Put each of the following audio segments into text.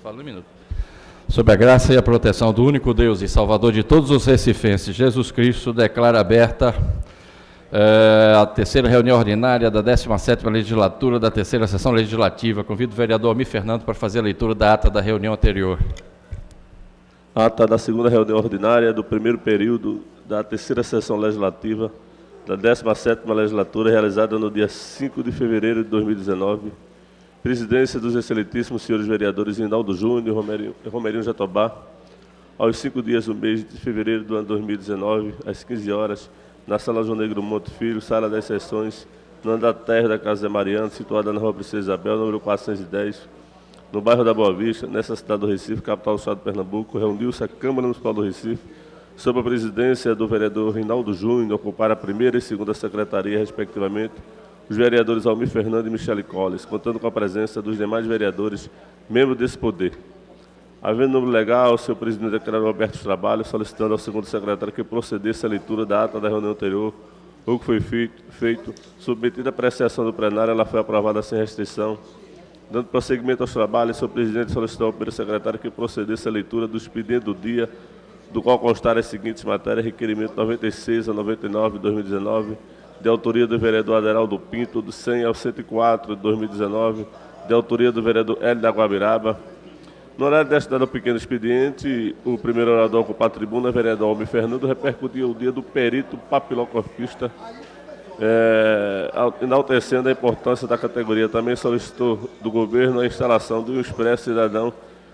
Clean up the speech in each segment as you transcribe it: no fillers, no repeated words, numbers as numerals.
Fala um minuto. Sob a graça e a proteção do único Deus e Salvador de todos os recifenses, Jesus Cristo, declara aberta a terceira reunião ordinária da 17ª legislatura da terceira sessão legislativa. Convido o vereador Almir Fernando para fazer a leitura da ata da reunião anterior. Ata da segunda reunião ordinária do primeiro período da terceira sessão legislativa da 17ª legislatura, realizada no dia 5 de fevereiro de 2019. Presidência dos excelentíssimos senhores vereadores Rinaldo Júnior e Romerinho Jatobá, aos 5 dias do mês de fevereiro do ano 2019, às 15 horas, na Sala João Negro Monte Filho, Sala das Sessões, no andar terra da Casa de Mariano, situada na Rua Princesa Isabel, número 410, no bairro da Boa Vista, nessa cidade do Recife, capital do estado de Pernambuco, reuniu-se a Câmara Municipal do Recife, sob a presidência do vereador Rinaldo Júnior, ocupar a primeira e segunda secretaria, respectivamente, os vereadores Almir Fernando e Michele Colles, contando com a presença dos demais vereadores, membros desse poder. Havendo número legal, o senhor presidente declarou aberto os trabalhos, solicitando ao segundo secretário que procedesse à leitura da ata da reunião anterior, o que foi feito. Submetida à apreciação do plenário, ela foi aprovada sem restrição. Dando prosseguimento aos trabalhos, o senhor presidente solicitou ao primeiro secretário que procedesse à leitura do expediente do dia, do qual constarem as seguintes matérias: requerimento 96 a 99 de 2019, de autoria do vereador Aderaldo Pinto, do 100 ao 104 de 2019, de autoria do vereador Hélio da Guabiraba. No horário destinado ao pequeno expediente, o primeiro orador com a tribuna, vereador Almir Fernando, repercutiu o dia do perito papilocorpista, enaltecendo a importância da categoria. Também solicitou do governo a instalação de um expresso cidadão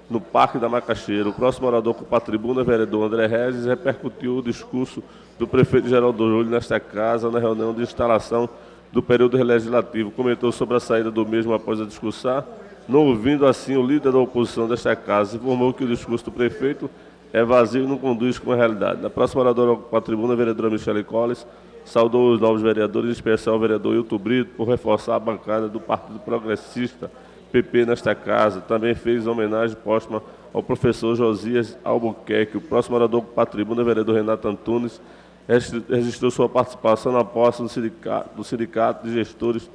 no Parque da Macaxeira. O próximo orador com a tribuna, vereador André Regis, repercutiu o discurso do prefeito Geraldo Júlio nesta casa, na reunião de instalação do período legislativo. Comentou sobre a saída do mesmo após a discussão, não ouvindo assim o líder da oposição desta casa. Informou que o discurso do prefeito é vazio e não conduz com a realidade. Na próxima oradora com a tribuna, a vereadora Michele Colles saudou os novos vereadores, em especial o vereador Hilton Brito, por reforçar a bancada do Partido Progressista, PP, nesta casa. Também fez homenagem póstuma ao professor Josias Albuquerque. O próximo orador com a tribuna, o vereador Renato Antunes, registrou sua participação na posse do Sindicato de Gestores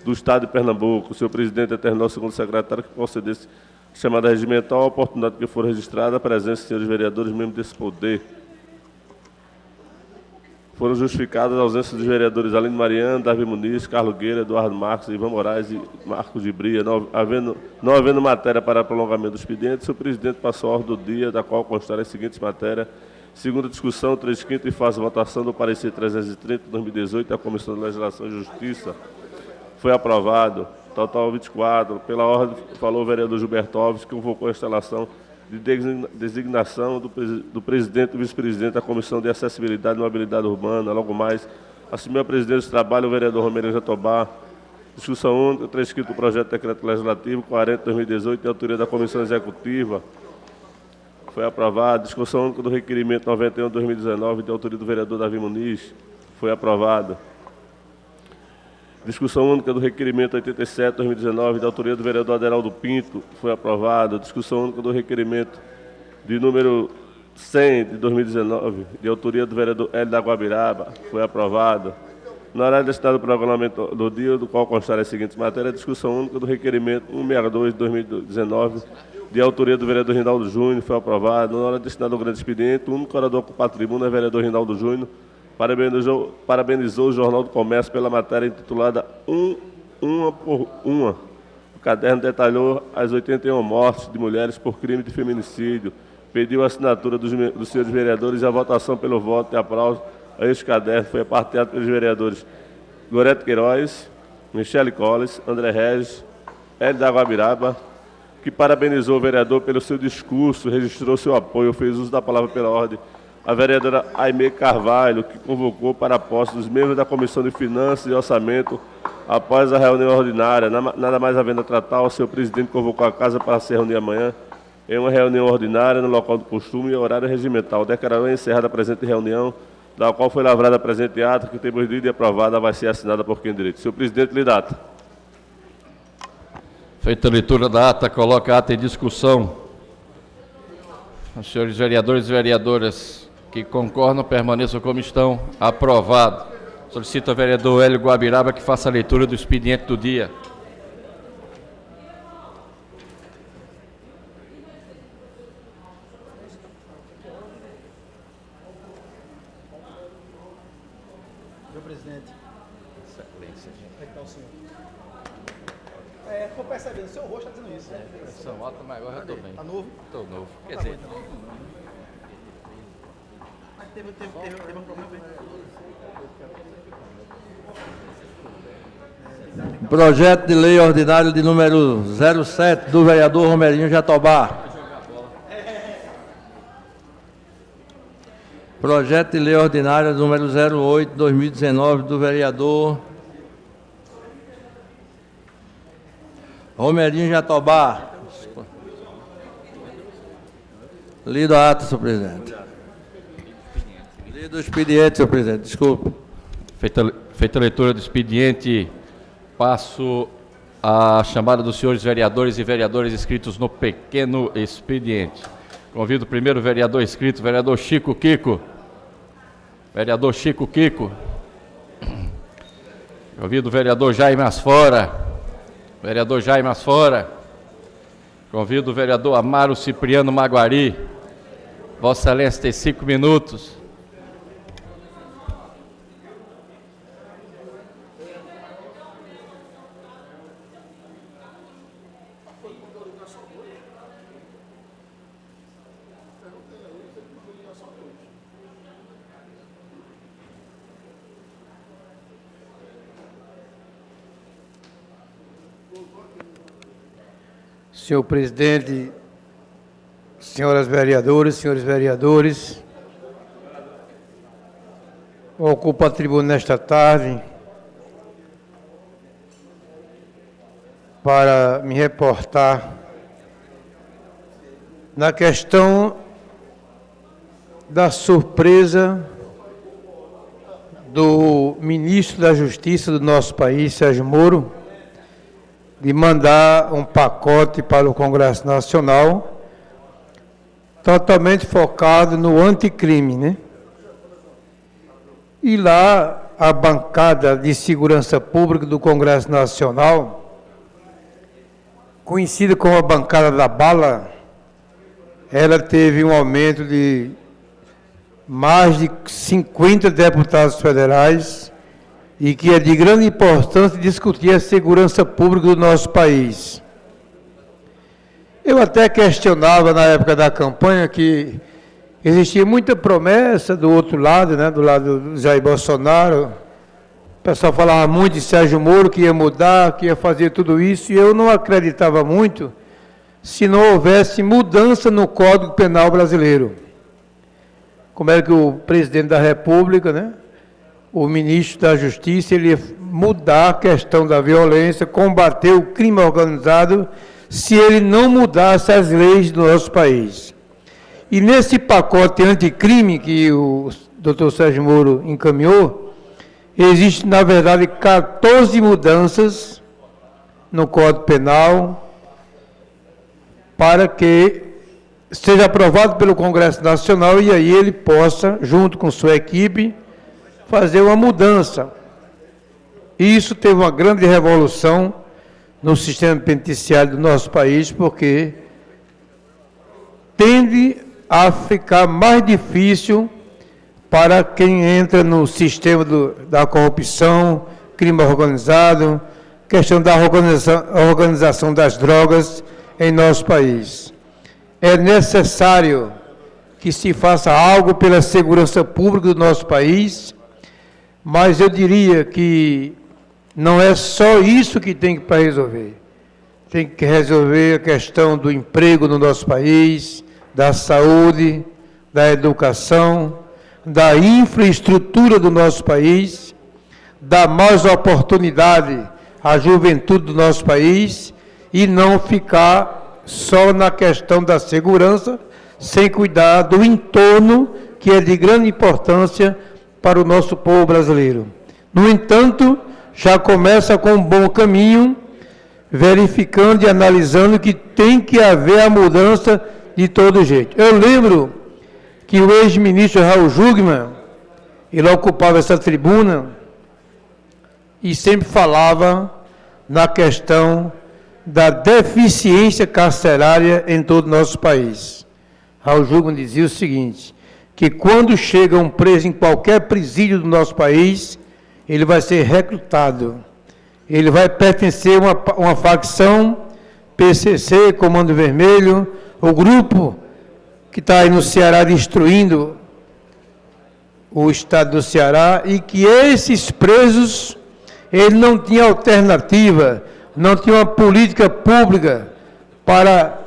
do Estado de Pernambuco. O senhor presidente determinou ao segundo secretário que procedesse chamada regimental, a oportunidade que for registrada a presença de senhores vereadores, membros desse poder. Foram justificadas a ausência dos vereadores Aline Mariano, Davi Muniz, Carlos Gueira, Eduardo Marcos, Ivan Moraes e Marcos de Bria. Não havendo matéria para prolongamento do expediente, o senhor presidente passou a ordem do dia, da qual constarem as seguintes matérias. Segunda discussão, 3/5 e faz a votação do parecer 330 de 2018 da Comissão de Legislação e Justiça. Foi aprovado. Total 24. Pela ordem, falou o vereador Gilberto Alves, que convocou a instalação de designação do presidente e vice-presidente da Comissão de Acessibilidade e Mobilidade Urbana. Logo mais, assumiu a presidência do trabalho o vereador Romerinho Jatobá. Discussão única, 3/5 do projeto de decreto legislativo 40 de 2018, de autoria da Comissão Executiva. Foi aprovado. Discussão única do requerimento 91 de 2019, de autoria do vereador Davi Muniz. Foi aprovado. Discussão única do requerimento 87 de 2019, de autoria do vereador Aderaldo Pinto. Foi aprovado. Discussão única do requerimento de número 100 de 2019, de autoria do vereador Hélio da Guabiraba. Foi aprovado. No horário destinado ao programamento do dia, do qual constarem as seguintes matérias: discussão única do requerimento 162 de 2019, de autoria do vereador Rinaldo Júnior. Foi aprovado. Na hora destinada ao grande expediente, o único orador com a tribuna, vereador Rinaldo Júnior, parabenizou o Jornal do Comércio pela matéria intitulada Uma por Uma. O caderno detalhou as 81 mortes de mulheres por crime de feminicídio. Pediu a assinatura dos senhores vereadores e a votação pelo voto de aplauso a este caderno. Foi partilhado pelos vereadores Gorete Queiroz, Michele Colles, André Regis, Hélio da Guabiraba, que parabenizou o vereador pelo seu discurso, registrou seu apoio, fez uso da palavra pela ordem. A vereadora Aimee Carvalho, que convocou para a posse dos membros da Comissão de Finanças e Orçamento após a reunião ordinária. Nada mais havendo a tratar, o senhor presidente convocou a casa para se reunir amanhã em uma reunião ordinária no local do costume e horário regimental. Declarou encerrada a presente reunião, da qual foi lavrada a presente ata, que temos lido e aprovada, vai ser assinada por quem direito. Senhor presidente, lhe dá ata. Feita a leitura da ata, coloca a ata em discussão. Os senhores vereadores e vereadoras que concordam, permaneçam como estão. Aprovado. Solicito ao vereador Hélio Guabiraba que faça a leitura do expediente do dia. presidente. Como é que está o senhor? Estou percebendo, seu rosto está dizendo isso. Pressão alta, mas agora eu estou bem. Está novo? Estou novo. Quer Tá dizer, bom, Mas teve um problema bem. Projeto de lei ordinário de número 07, do vereador Romerinho Jatobá. Projeto de lei ordinário de número 08, 2019, do vereador Romerinho Jatobá. Lido a ata, senhor presidente. Lido o expediente, senhor presidente, desculpe. feita a leitura do expediente, passo a chamada dos senhores vereadores e vereadoras inscritos no pequeno expediente. Convido o primeiro vereador inscrito, vereador Chico Kiko. Vereador Chico Kiko. Convido o vereador Jaime Asfora. Vereador Jaime Asfora. Convido o vereador Amaro Cipriano Maguari. Vossa Excelência tem 5 minutos. Senhor presidente, senhoras vereadoras, senhores vereadores, ocupo a tribuna nesta tarde para me reportar na questão da surpresa do ministro da Justiça do nosso país, Sérgio Moro, de mandar um pacote para o Congresso Nacional totalmente focado no anticrime, né? E lá a bancada de segurança pública do Congresso Nacional, conhecida como a bancada da bala, ela teve um aumento de mais de 50 deputados federais e que é de grande importância discutir a segurança pública do nosso país. Eu até questionava na época da campanha que existia muita promessa do outro lado, né, do lado do Jair Bolsonaro. O pessoal falava muito de Sérgio Moro, que ia mudar, que ia fazer tudo isso, e eu não acreditava muito se não houvesse mudança no Código Penal brasileiro. Como é que o presidente da República, né, o ministro da Justiça, ele ia mudar a questão da violência, combater o crime organizado, se ele não mudasse as leis do nosso país. E nesse pacote anticrime que o doutor Sérgio Moro encaminhou, existe, na verdade, 14 mudanças no Código Penal para que seja aprovado pelo Congresso Nacional e aí ele possa, junto com sua equipe, fazer uma mudança. E isso teve uma grande revolução no sistema penitenciário do nosso país, porque tende a ficar mais difícil para quem entra no sistema da corrupção, crime organizado, questão da organização das drogas em nosso país. É necessário que se faça algo pela segurança pública do nosso país, mas eu diria que não é só isso que tem que resolver. Tem que resolver a questão do emprego no nosso país, da saúde, da educação, da infraestrutura do nosso país, dar mais oportunidade à juventude do nosso país e não ficar só na questão da segurança, sem cuidar do entorno, que é de grande importância para o nosso povo brasileiro. No entanto, já começa com um bom caminho, verificando e analisando que tem que haver a mudança de todo jeito. Eu lembro que o ex-ministro Raul Jungmann, ele ocupava essa tribuna e sempre falava na questão da deficiência carcerária em todo o nosso país. Raul Jungmann dizia o seguinte, que quando chega um preso em qualquer presídio do nosso país, ele vai ser recrutado. Ele vai pertencer a uma facção, PCC, Comando Vermelho, o grupo que está aí no Ceará destruindo o estado do Ceará, e que esses presos, ele não tinha alternativa, não tinha uma política pública para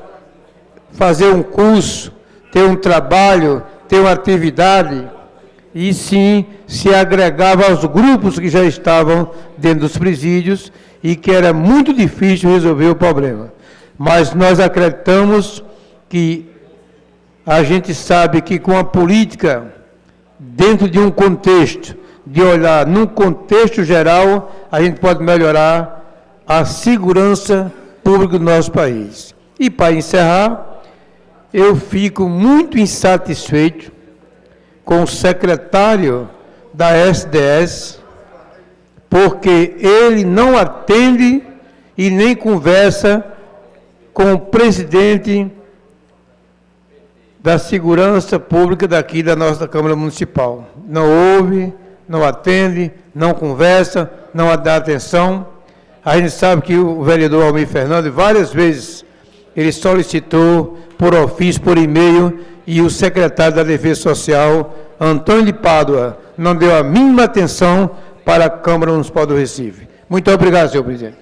fazer um curso, ter um trabalho, ter uma atividade, e sim se agregava aos grupos que já estavam dentro dos presídios e que era muito difícil resolver o problema. Mas nós acreditamos que a gente sabe que com a política, dentro de um contexto, de olhar num contexto geral, a gente pode melhorar a segurança pública do nosso país. E para encerrar, eu fico muito insatisfeito com o secretário da SDS, porque ele não atende e nem conversa com o presidente da segurança pública daqui da nossa Câmara Municipal. Não ouve, não atende, não conversa, não dá atenção. A gente sabe que o vereador Almir Fernandes, várias vezes, ele solicitou por ofício, por e-mail, e o secretário da Defesa Social, Antônio de Pádua, não deu a mínima atenção para a Câmara Municipal do Recife. Muito obrigado, senhor presidente.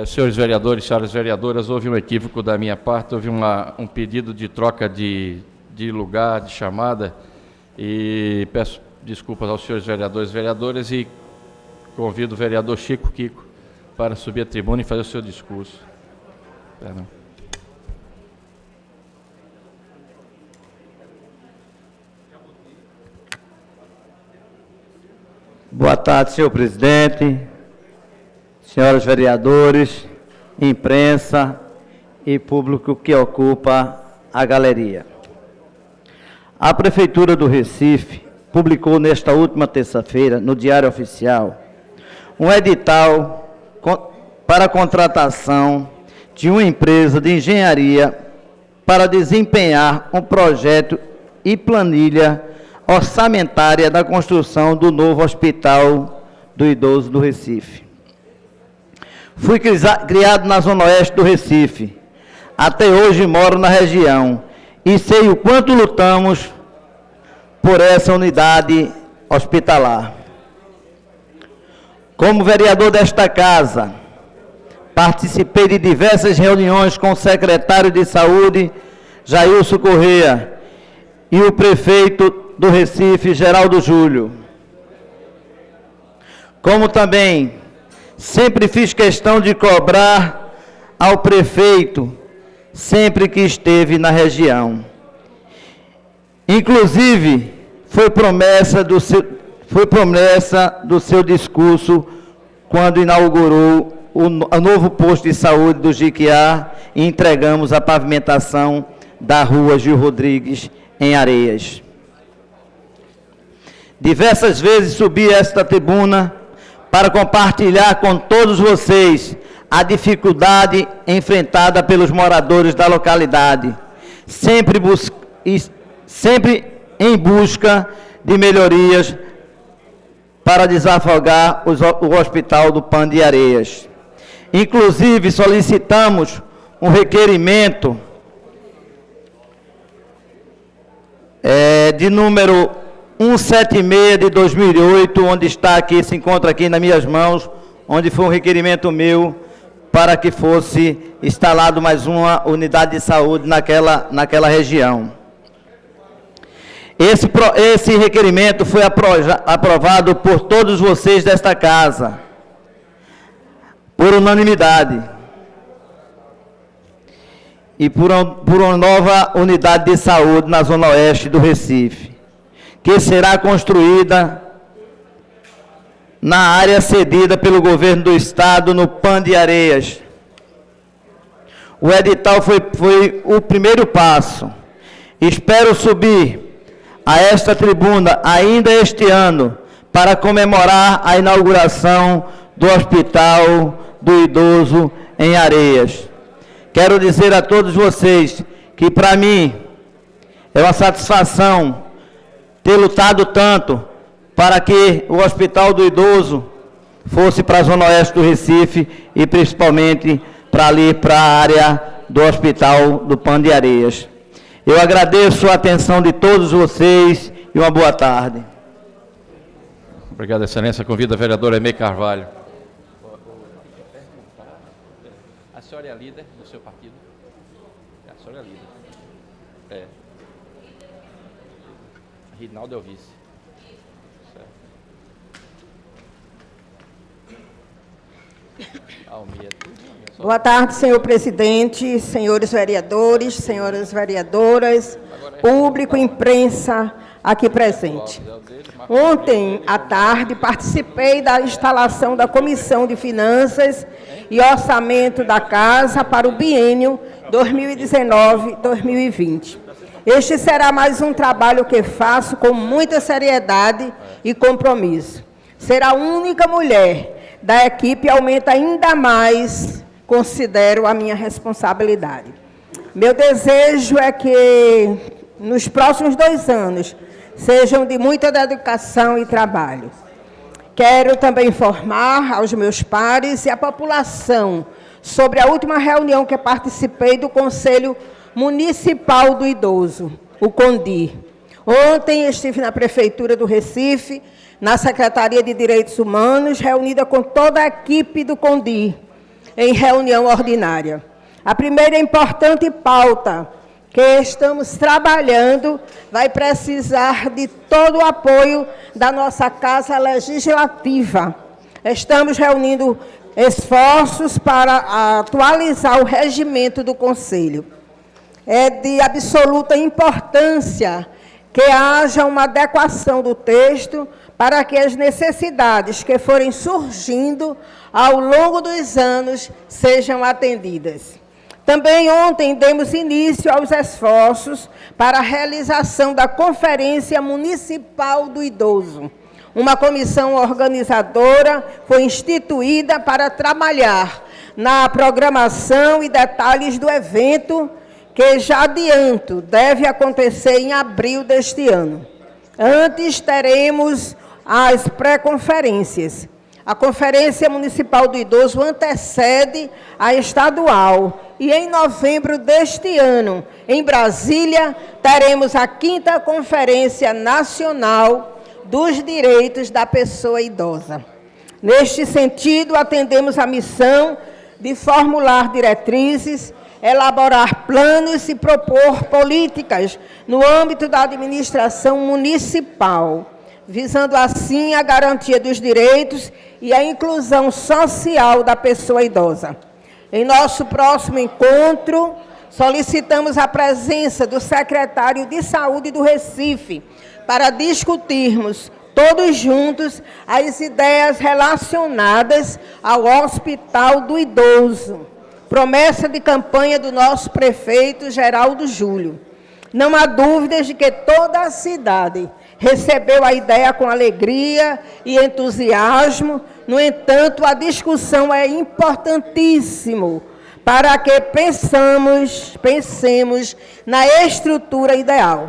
Senhores vereadores, senhoras vereadoras, houve um equívoco da minha parte, houve um pedido de troca de lugar, de chamada, e peço desculpas aos senhores vereadores e vereadoras e convido o vereador Chico Kiko para subir à tribuna e fazer o seu discurso. Perdão. Boa tarde, senhor presidente, senhoras vereadores, imprensa e público que ocupa a galeria. A Prefeitura do Recife publicou nesta última terça-feira, no Diário Oficial, um edital para a contratação de uma empresa de engenharia para desempenhar um projeto e planilha orçamentária da construção do novo Hospital do Idoso do Recife. Fui criado na Zona Oeste do Recife. Até hoje moro na região e sei o quanto lutamos por essa unidade hospitalar. Como vereador desta casa, participei de diversas reuniões com o secretário de Saúde, Jailson Corrêa, e o prefeito do Recife, Geraldo Júlio. Como também sempre fiz questão de cobrar ao prefeito sempre que esteve na região. Inclusive, foi promessa do seu discurso quando inaugurou o novo posto de saúde do Jiquiá e entregamos a pavimentação da rua Gil Rodrigues, em Areias. Diversas vezes subi esta tribuna para compartilhar com todos vocês a dificuldade enfrentada pelos moradores da localidade, sempre em busca de melhorias para desafogar o Hospital do Pan de Areias. Inclusive, solicitamos um requerimento de número 176 de 2008, onde está aqui, se encontra aqui nas minhas mãos, onde foi um requerimento meu para que fosse instalado mais uma unidade de saúde naquela região. Esse requerimento foi aprovado por todos vocês desta casa, por unanimidade, e por uma nova unidade de saúde na Zona Oeste do Recife, que será construída na área cedida pelo governo do estado no Pan de Areias. O edital foi o primeiro passo. Espero subir a esta tribuna ainda este ano para comemorar a inauguração do Hospital do Idoso em Areias. Quero dizer a todos vocês que, para mim, é uma satisfação ter lutado tanto para que o Hospital do Idoso fosse para a Zona Oeste do Recife e principalmente para a área do Hospital do Pão de Areias. Eu agradeço a atenção de todos vocês e uma boa tarde. Obrigado, Excelência. Convido a vereadora Emê Carvalho. A senhora é a líder do seu partido? A senhora é a líder. É. Rinaldo é o vice. Certo. Almir. Boa tarde, senhor presidente, senhores vereadores, senhoras vereadoras, público, imprensa aqui presente. Ontem à tarde participei da instalação da Comissão de Finanças e Orçamento da Casa para o biênio 2019-2020. Este será mais um trabalho que faço com muita seriedade e compromisso. Ser a única mulher da equipe aumenta ainda mais, considero, a minha responsabilidade. Meu desejo é que nos próximos 2 anos sejam de muita dedicação e trabalho. Quero também informar aos meus pares e à população sobre a última reunião que participei do Conselho Municipal do Idoso, o CONDI. Ontem estive na Prefeitura do Recife, na Secretaria de Direitos Humanos, reunida com toda a equipe do CONDI, em reunião ordinária. A primeira importante pauta que estamos trabalhando vai precisar de todo o apoio da nossa Casa Legislativa. Estamos reunindo esforços para atualizar o regimento do Conselho. É de absoluta importância que haja uma adequação do texto para que as necessidades que forem surgindo ao longo dos anos sejam atendidas. Também ontem demos início aos esforços para a realização da Conferência Municipal do Idoso. Uma comissão organizadora foi instituída para trabalhar na programação e detalhes do evento, que já adianto, deve acontecer em abril deste ano. Antes teremos as pré-conferências. A Conferência Municipal do Idoso antecede a estadual. E em novembro deste ano, em Brasília, teremos a 5ª Conferência Nacional dos Direitos da Pessoa Idosa. Neste sentido, atendemos a missão de formular diretrizes, elaborar planos e propor políticas no âmbito da administração municipal, visando assim a garantia dos direitos e a inclusão social da pessoa idosa. Em nosso próximo encontro, solicitamos a presença do secretário de Saúde do Recife para discutirmos todos juntos as ideias relacionadas ao Hospital do Idoso, promessa de campanha do nosso prefeito Geraldo Júlio. Não há dúvidas de que toda a cidade recebeu a ideia com alegria e entusiasmo. No entanto, a discussão é importantíssima para que pensemos na estrutura ideal.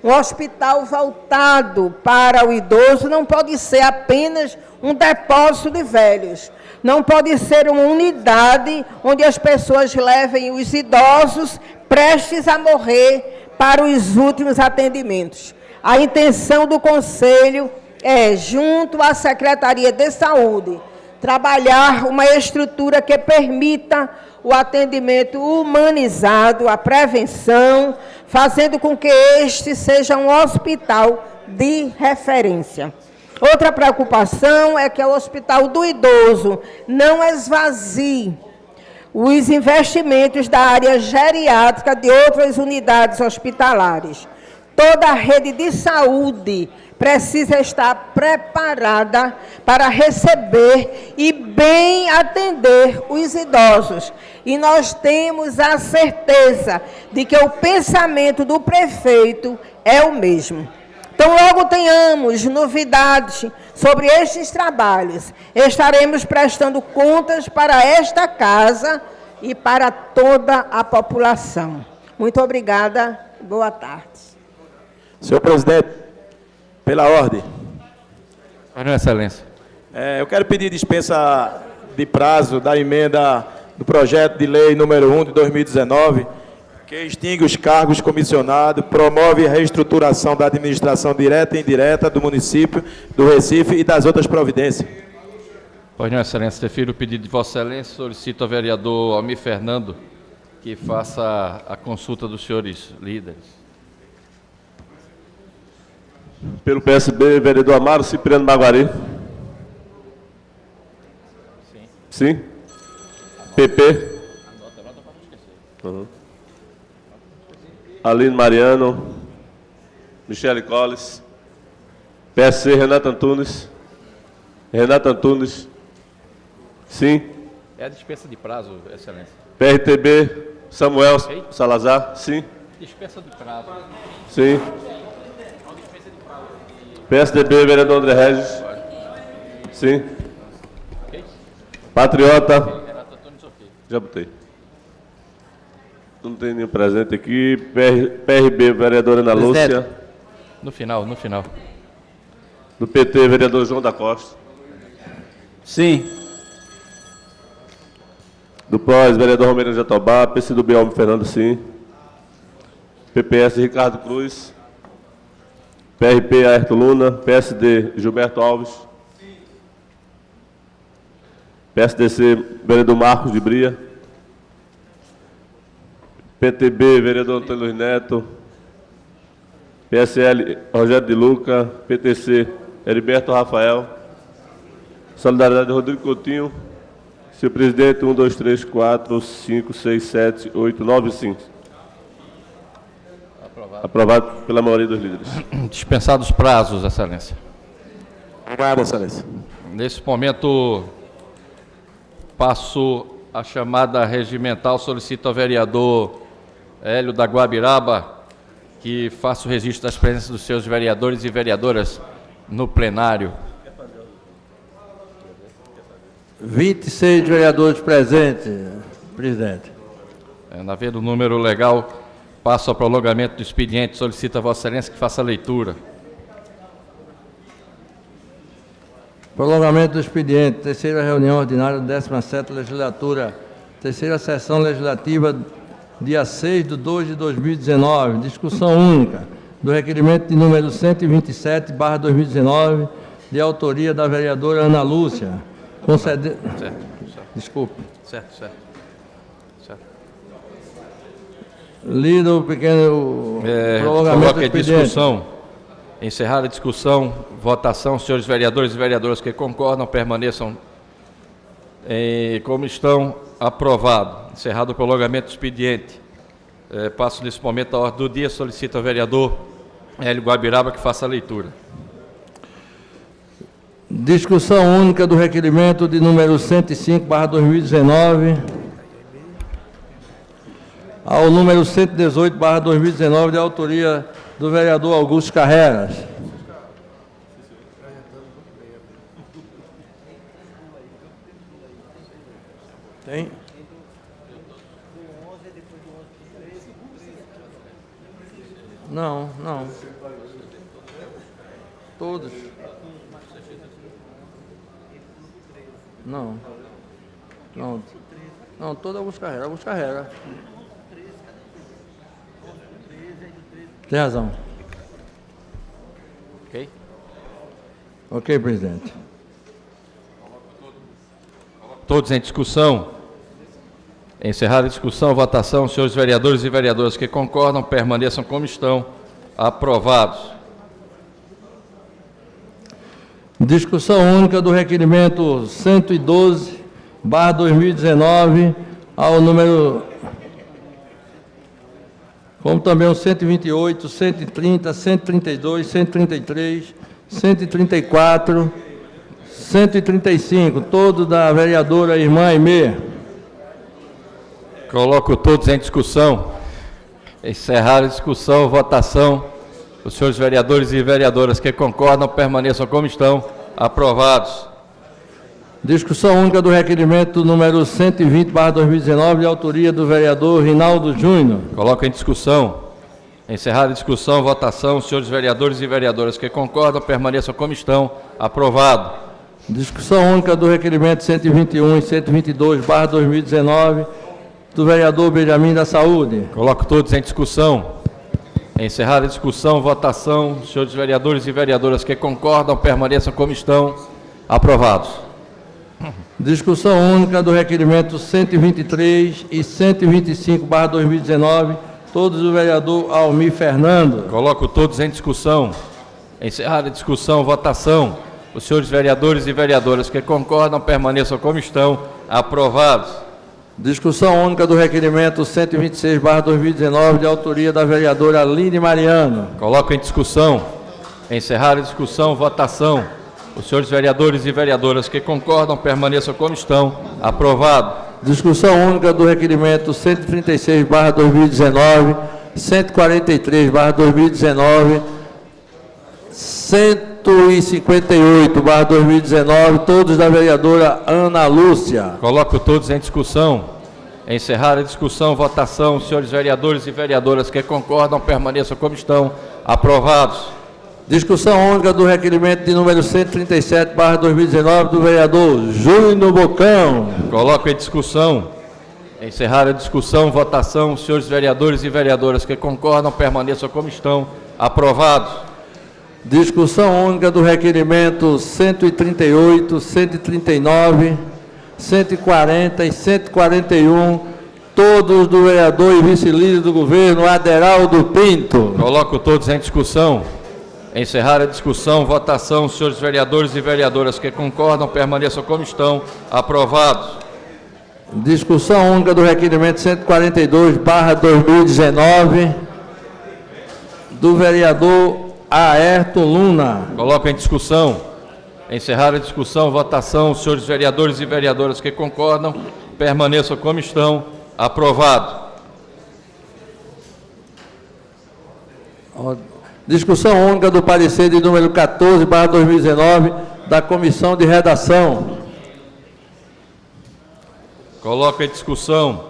Um hospital voltado para o idoso não pode ser apenas um depósito de velhos. Não pode ser uma unidade onde as pessoas levem os idosos prestes a morrer para os últimos atendimentos. A intenção do Conselho é, junto à Secretaria de Saúde, trabalhar uma estrutura que permita o atendimento humanizado, a prevenção, fazendo com que este seja um hospital de referência. Outra preocupação é que o Hospital do Idoso não esvazie os investimentos da área geriátrica de outras unidades hospitalares. Toda a rede de saúde precisa estar preparada para receber e bem atender os idosos. E nós temos a certeza de que o pensamento do prefeito é o mesmo. Então, logo tenhamos novidades sobre estes trabalhos, estaremos prestando contas para esta casa e para toda a população. Muito obrigada, boa tarde. Senhor presidente, pela ordem. Pois não, Excelência. Eu quero pedir dispensa de prazo da emenda do projeto de lei número 1 de 2019, que extingue os cargos comissionados, promove a reestruturação da administração direta e indireta do município do Recife e das outras providências. Pois não, Excelência. Defiro o pedido de Vossa Excelência. Solicito ao vereador Almir Fernando que faça a consulta dos senhores líderes. Pelo PSB, vereador Amaro Cipriano Maguari. Sim. PP. Uhum. Aline Mariano. Michele Colles. PSC, Renato Antunes. Renato Antunes. Sim. É a dispensa de prazo, Excelência. PRTB, Samuel Salazar. Sim. Dispensa de prazo. Sim. PSDB, vereador André Regis. Sim. Patriota. Já botei. Não tem nenhum presente aqui. PRB, vereadora Ana Lúcia. No final, no final. Do PT, vereador João da Costa. Sim. Do PROS, vereador Romero Jatobá. PCdoB, Almir Fernando, sim. PPS, Ricardo Cruz. PRP, Ayrton Luna. PSD, Gilberto Alves. PSDC, vereador Marcos de Bria. PTB, vereador Antônio Luiz Neto. PSL, Rogério de Luca. PTC, Heriberto Rafael. Solidariedade, Rodrigo Coutinho. Senhor presidente, 1, 2, 3, 4, 5, 6, 7, 8, 9 e 5. Aprovado pela maioria dos líderes. Dispensados prazos, Excelência. Obrigado, Excelência. Nesse momento, passo a chamada regimental. Solicito ao vereador Hélio da Guabiraba que faça o registro das presenças dos seus vereadores e vereadoras no plenário. 26 vereadores presentes, presidente. Na vez do número legal, passo ao prolongamento do expediente. Solicito a Vossa Excelência que faça a leitura. Prolongamento do expediente, terceira reunião ordinária da 17ª legislatura, terceira sessão legislativa, dia 6 de 2 de 2019, discussão única do requerimento de número 127/2019, de autoria da vereadora Ana Lúcia, conceder... Certo. Desculpe. Certo. Lido o pequeno prolongamento Coloca do em expediente. discussão. Encerrada a discussão, votação. Senhores vereadores e vereadoras que concordam, permaneçam como estão. Aprovado. Encerrado o prolongamento do expediente. Passo nesse momento a ordem do dia. Solicito ao vereador Hélio Guabiraba que faça a leitura. Discussão única do requerimento de número 105/2019 ao número 118/2019, de autoria do vereador Augusto Carreras. Tem? Não. Todos. Não, todo Augusto Carreira. Tem razão. Ok, presidente. Todos em discussão. Encerrada a discussão, votação. Senhores vereadores e vereadoras que concordam, permaneçam como estão. Aprovados. Discussão única do requerimento 112/2019 ao número... como também o 128, 130, 132, 133, 134, 135, todo da vereadora irmã Aimee. Coloco todos em discussão. Encerrada a discussão, votação. Os senhores vereadores e vereadoras que concordam, permaneçam como estão. Aprovados. Discussão única do requerimento número 120/2019, de autoria do vereador Rinaldo Júnior. Coloco em discussão. Encerrada a discussão, votação. Os senhores vereadores e vereadoras que concordam, permaneçam como estão. Aprovado. Discussão única do requerimento 121 e 122/2019 do vereador Benjamin da Saúde. Coloco todos em discussão. Encerrada a discussão, votação. Senhores vereadores e vereadoras que concordam, permaneçam como estão. Aprovados. Discussão única do requerimento 123 e 125/2019, todos do vereador Almir Fernando. Coloco todos em discussão. Encerrada a discussão, votação. Os senhores vereadores e vereadoras que concordam, permaneçam como estão. Aprovados. Discussão única do requerimento 126/2019, de autoria da vereadora Aline Mariano. Coloco em discussão. Encerrada a discussão, votação. Os senhores vereadores e vereadoras que concordam, permaneçam como estão. Aprovado. Discussão única do requerimento 136/2019, 143/2019, 158/2019, todos da vereadora Ana Lúcia. Coloco todos em discussão. Encerrada a discussão, votação. Os senhores vereadores e vereadoras que concordam, permaneçam como estão. Aprovados. Discussão única do requerimento de número 137/2019 do vereador Júnior Bocão. Coloco em discussão. Encerrada a discussão, votação. Os senhores vereadores e vereadoras que concordam, permaneçam como estão. Aprovados. Discussão única do requerimento 138, 139, 140 e 141, todos do vereador e vice-líder do governo, Aderaldo Pinto. Coloco todos em discussão. Encerrada a discussão, votação. Os senhores vereadores e vereadoras que concordam, permaneçam como estão. Aprovados. Discussão única do requerimento 142/2019, do vereador Aerton Luna. Coloco em discussão. Encerrada a discussão, votação. Os senhores vereadores e vereadoras que concordam, permaneçam como estão. Aprovado. Discussão única do parecer de número 14/2019 da Comissão de Redação. Coloco em discussão.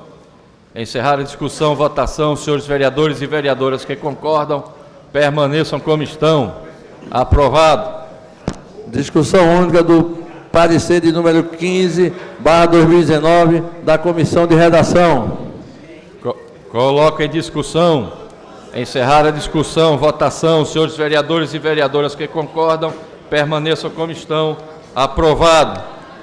Encerrada a discussão, votação. Os senhores vereadores e vereadoras que concordam, permaneçam como estão. Aprovado. Discussão única do parecer de número 15/2019 da Comissão de Redação. Coloco em discussão. Encerrada a discussão, votação. Os senhores vereadores e vereadoras que concordam, permaneçam como estão. Aprovado.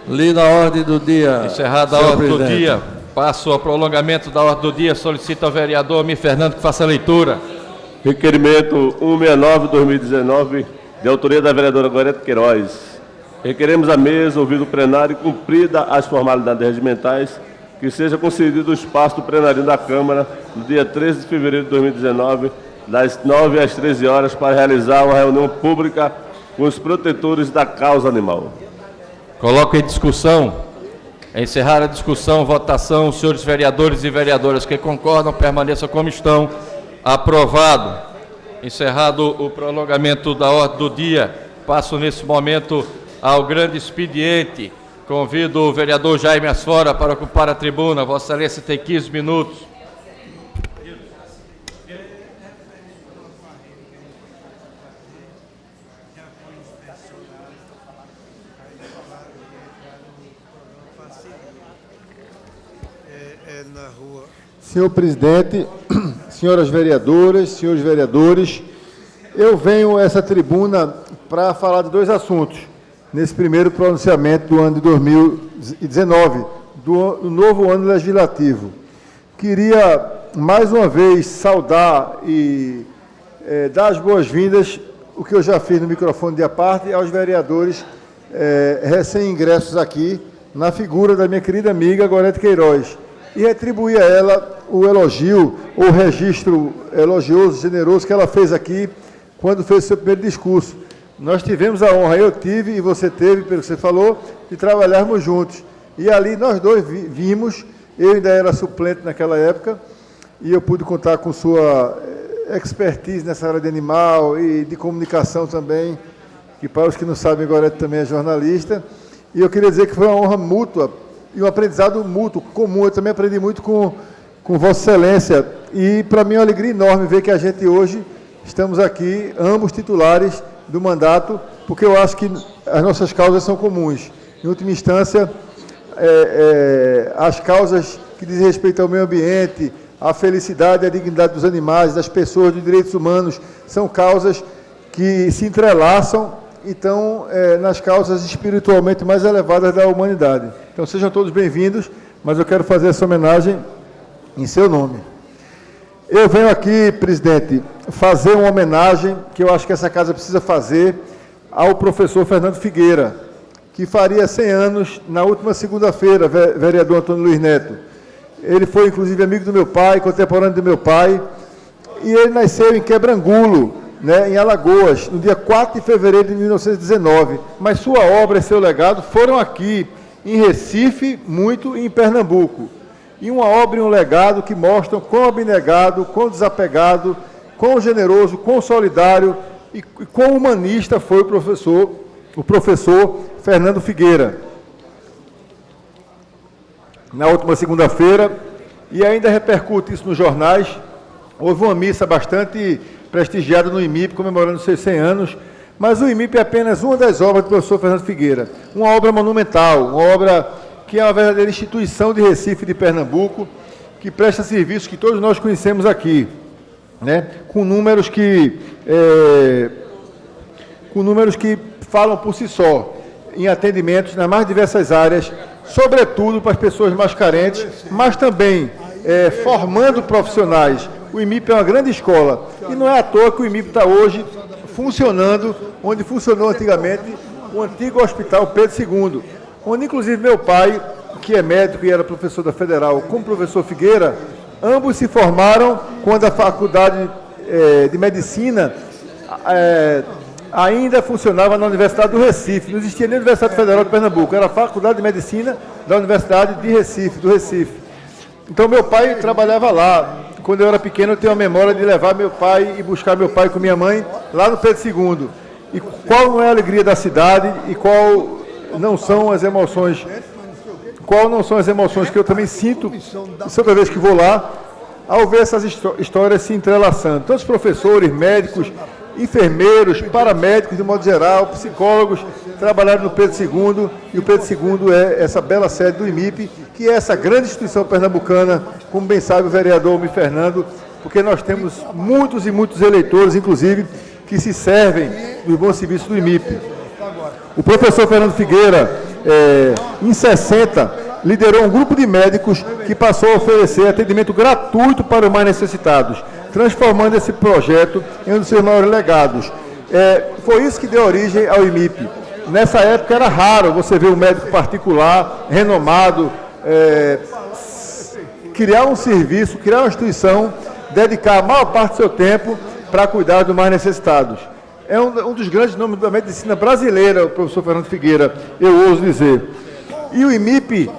Li na ordem do dia. Encerrada a ordem do dia. Passo ao prolongamento da ordem do dia. Solicito ao vereador Almir Fernando que faça a leitura. Requerimento 169/2019, de autoria da vereadora Gorete Queiroz. Requeremos à mesa, ouvido o plenário, cumprida as formalidades regimentais, que seja concedido o espaço do plenário da Câmara, no dia 13 de fevereiro de 2019, das 9 às 13 horas, para realizar uma reunião pública com os protetores da causa animal. Coloco em discussão. Encerrar a discussão, votação. Os senhores vereadores e vereadoras que concordam, permaneçam como estão. Aprovado. Encerrado o prolongamento da ordem do dia, passo nesse momento ao grande expediente. Convido o vereador Jaime Asfora para ocupar a tribuna. Vossa Excelência tem 15 minutos. Senhor presidente, senhoras vereadoras, senhores vereadores, eu venho a essa tribuna para falar de dois assuntos, nesse primeiro pronunciamento do ano de 2019, do novo ano legislativo. Queria, mais uma vez, saudar e dar as boas-vindas, o que eu já fiz no microfone de aparte, aos vereadores recém-ingressos aqui, na figura da minha querida amiga Gorete Queiroz, e retribuir a ela o elogio, o registro elogioso, generoso que ela fez aqui quando fez o seu primeiro discurso. Nós tivemos a honra, eu tive e você teve, pelo que você falou, de trabalharmos juntos. E ali nós dois vimos, eu ainda era suplente naquela época, e eu pude contar com sua expertise nessa área de animal e de comunicação também, que para os que não sabem, Gorete também é jornalista. E eu queria dizer que foi uma honra mútua, e um aprendizado mútuo, comum. Eu também aprendi muito com Vossa Excelência, e para mim é uma alegria enorme ver que a gente hoje estamos aqui, ambos titulares do mandato, porque eu acho que as nossas causas são comuns. Em última instância, as causas que dizem respeito ao meio ambiente, à felicidade e à dignidade dos animais, das pessoas, dos direitos humanos, são causas que se entrelaçam e estão nas causas espiritualmente mais elevadas da humanidade. Então, sejam todos bem-vindos, mas eu quero fazer essa homenagem em seu nome. Eu venho aqui, presidente, fazer uma homenagem que eu acho que essa casa precisa fazer ao professor Fernando Figueira, que faria 100 anos na última segunda-feira, vereador Antônio Luiz Neto. Ele foi, inclusive, amigo do meu pai, contemporâneo do meu pai, e ele nasceu em Quebrangulo, né, em Alagoas, no dia 4 de fevereiro de 1919. Mas sua obra e seu legado foram aqui, em Recife, muito, e em Pernambuco. E uma obra e um legado que mostram quão abnegado, quão desapegado, quão generoso, quão solidário e quão humanista foi o professor Fernando Figueira. Na última segunda-feira, e ainda repercute isso nos jornais, houve uma missa bastante prestigiada no IMIP, comemorando seus 100 anos, mas o IMIP é apenas uma das obras do professor Fernando Figueira, uma obra monumental, uma obra que é uma verdadeira instituição de Recife e de Pernambuco, que presta serviços que todos nós conhecemos aqui, né? com números que falam por si só, em atendimentos nas mais diversas áreas, sobretudo para as pessoas mais carentes, mas também formando profissionais. O IMIP é uma grande escola, e não é à toa que o IMIP está hoje funcionando, onde funcionou antigamente o antigo Hospital Pedro II, onde inclusive meu pai, que é médico e era professor da Federal, com o professor Figueira, ambos se formaram quando a Faculdade de Medicina ainda funcionava na Universidade do Recife. Não existia nem a Universidade Federal de Pernambuco, era a Faculdade de Medicina da Universidade de Recife, do Recife. Então meu pai trabalhava lá. Quando eu era pequeno, eu tenho a memória de levar meu pai e buscar meu pai com minha mãe lá no Pedro II. E qual não é a alegria da cidade e qual não são as emoções que eu também sinto toda vez que vou lá, ao ver essas histórias se entrelaçando. Tantos professores, médicos, enfermeiros, paramédicos, de modo geral, psicólogos, trabalharam no Pedro II, e o Pedro II é essa bela sede do IMIP, que é essa grande instituição pernambucana, como bem sabe o vereador Almir Fernando, porque nós temos muitos e muitos eleitores, inclusive, que se servem dos bons serviços do IMIP. O professor Fernando Figueira, em 60, liderou um grupo de médicos que passou a oferecer atendimento gratuito para os mais necessitados, transformando esse projeto em um dos seus maiores legados. Foi isso que deu origem ao IMIP. Nessa época era raro você ver um médico particular, renomado, criar um serviço, criar uma instituição, dedicar a maior parte do seu tempo para cuidar dos mais necessitados. É um dos grandes nomes da medicina brasileira, o professor Fernando Figueira, eu ouso dizer. E o IMIP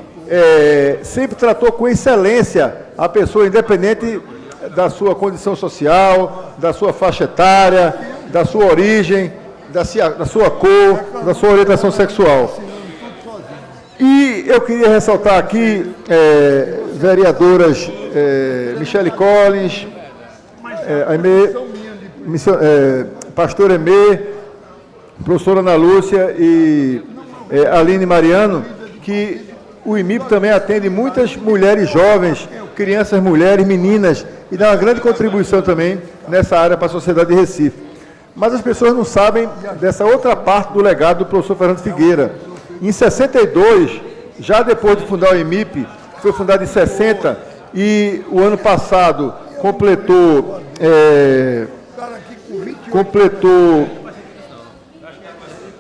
sempre tratou com excelência a pessoa, independente da sua condição social, da sua faixa etária, da sua origem, da sua cor, da sua orientação sexual. E eu queria ressaltar aqui, vereadoras Michele Collins, pastor Emê, professora Ana Lúcia e Aline Mariano, que o IMIP também atende muitas mulheres jovens, crianças, mulheres, meninas, e dá uma grande contribuição também nessa área para a sociedade de Recife. Mas as pessoas não sabem dessa outra parte do legado do professor Fernando Figueira. Em 62, já depois de fundar o IMIP, foi fundado em 60, e o ano passado completou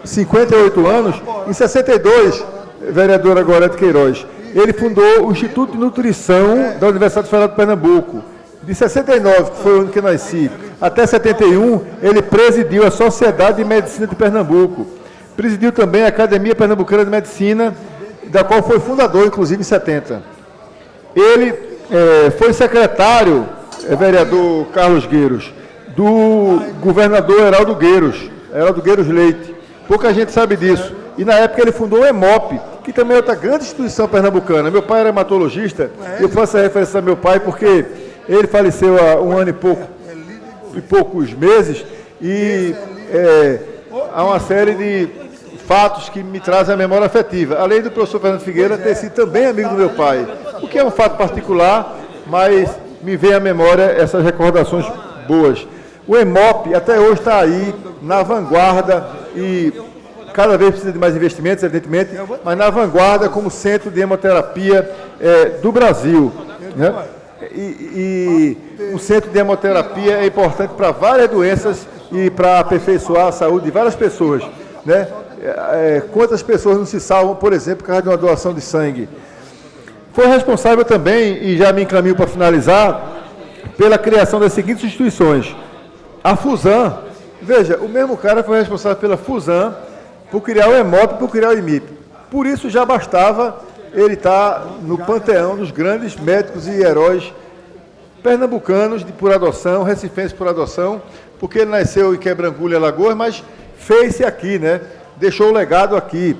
58 anos. Em 62, vereadora Gorete Queiroz, ele fundou o Instituto de Nutrição da Universidade Federal de Pernambuco. De 69, que foi o ano que eu nasci, até 71, ele presidiu a Sociedade de Medicina de Pernambuco. Presidiu também a Academia Pernambucana de Medicina, da qual foi fundador, inclusive, em 70. Ele foi secretário, vereador Carlos Gueiros, do governador Heraldo Gueiros Leite. Pouca gente sabe disso. E na época ele fundou o EMOP, que também é outra grande instituição pernambucana. Meu pai era hematologista, eu faço a referência ao meu pai porque ele faleceu há um ano e poucos meses, e há uma série de fatos que me trazem a memória afetiva. Além do professor Fernando Figueira ter sido também amigo do meu pai, o que é um fato particular, mas me vem à memória essas recordações boas. O EMOP até hoje está aí, na vanguarda, e cada vez precisa de mais investimentos, evidentemente, mas na vanguarda como centro de hemoterapia do Brasil, né? E o centro de hemoterapia é importante para várias doenças e para aperfeiçoar a saúde de várias pessoas, né? Quantas pessoas não se salvam, por exemplo, por causa de uma doação de sangue? Foi responsável também, e já me encaminho para finalizar, pela criação das seguintes instituições. A FUSAM, veja, o mesmo cara foi responsável pela FUSAM, por criar o EMOP, por criar o IMIP. Por isso já bastava ele estar no panteão dos grandes médicos e heróis pernambucanos por adoção, recifenses por adoção, porque ele nasceu em Quebrangulo, Alagoas, mas fez-se aqui, né? Deixou o legado aqui.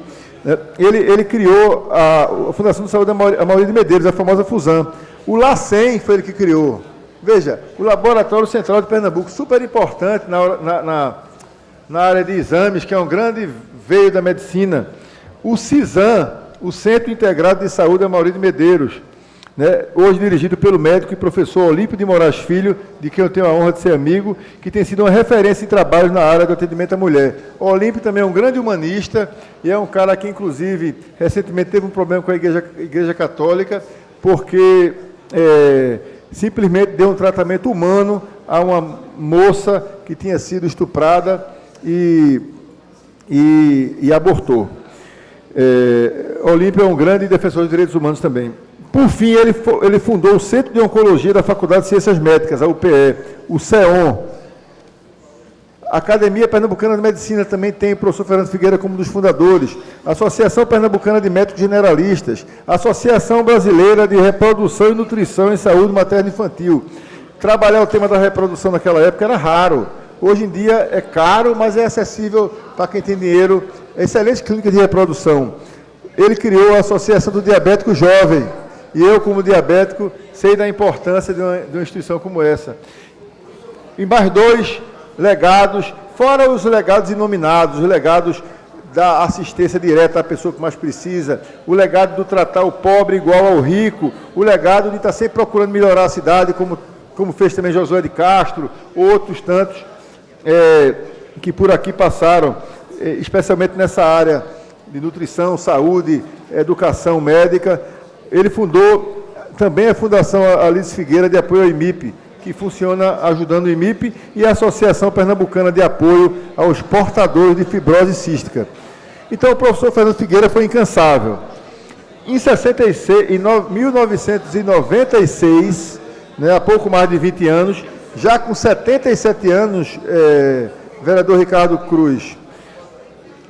Ele criou a Fundação de Saúde Amaury de Medeiros, a famosa FUSAM. O LACEN foi ele que criou. Veja, o Laboratório Central de Pernambuco, super importante na área de exames, que é um grande veio da medicina. O CISAM, o Centro Integrado de Saúde Amaury de Medeiros, né, hoje dirigido pelo médico e professor Olímpio de Moraes Filho, de quem eu tenho a honra de ser amigo, que tem sido uma referência em trabalhos na área do atendimento à mulher. O Olímpio também é um grande humanista e é um cara que, inclusive, recentemente teve um problema com a Igreja Católica, porque simplesmente deu um tratamento humano a uma moça que tinha sido estuprada e abortou. Olímpio é um grande defensor dos direitos humanos também. Por fim, ele fundou o Centro de Oncologia da Faculdade de Ciências Médicas, a UPE, o CEON. A Academia Pernambucana de Medicina também tem o professor Fernando Figueira como um dos fundadores, a Associação Pernambucana de Médicos Generalistas, a Associação Brasileira de Reprodução e Nutrição em Saúde Materna e Infantil. Trabalhar o tema da reprodução naquela época era raro. Hoje em dia é caro, mas é acessível para quem tem dinheiro. Excelente clínica de reprodução. Ele criou a Associação do Diabético Jovem. E eu, como diabético, sei da importância de uma instituição como essa. E mais dois legados, fora os legados inominados, os legados da assistência direta à pessoa que mais precisa, o legado do tratar o pobre igual ao rico, o legado de estar sempre procurando melhorar a cidade, como fez também Josué de Castro, outros tantos que por aqui passaram, especialmente nessa área de nutrição, saúde, educação médica. Ele fundou também a Fundação Alice Figueira de Apoio ao IMIP, que funciona ajudando o IMIP, e a Associação Pernambucana de Apoio aos Portadores de Fibrose Cística. Então, o professor Fernando Figueira foi incansável. Em 1996, né, há pouco mais de 20 anos, já com 77 anos, vereador Ricardo Cruz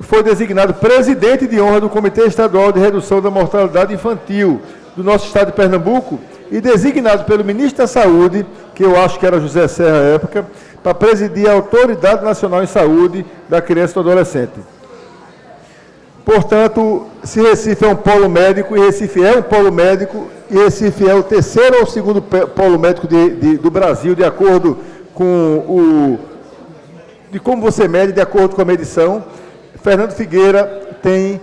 foi designado presidente de honra do Comitê Estadual de Redução da Mortalidade Infantil do nosso estado de Pernambuco e designado pelo ministro da Saúde, que eu acho que era José Serra à época, para presidir a Autoridade Nacional em Saúde da Criança e do Adolescente. Portanto, se Recife é um polo médico, e Recife é um polo médico, e Recife é o terceiro ou segundo polo médico do Brasil, de acordo com de como você mede, de acordo com a medição, Fernando Figueira tem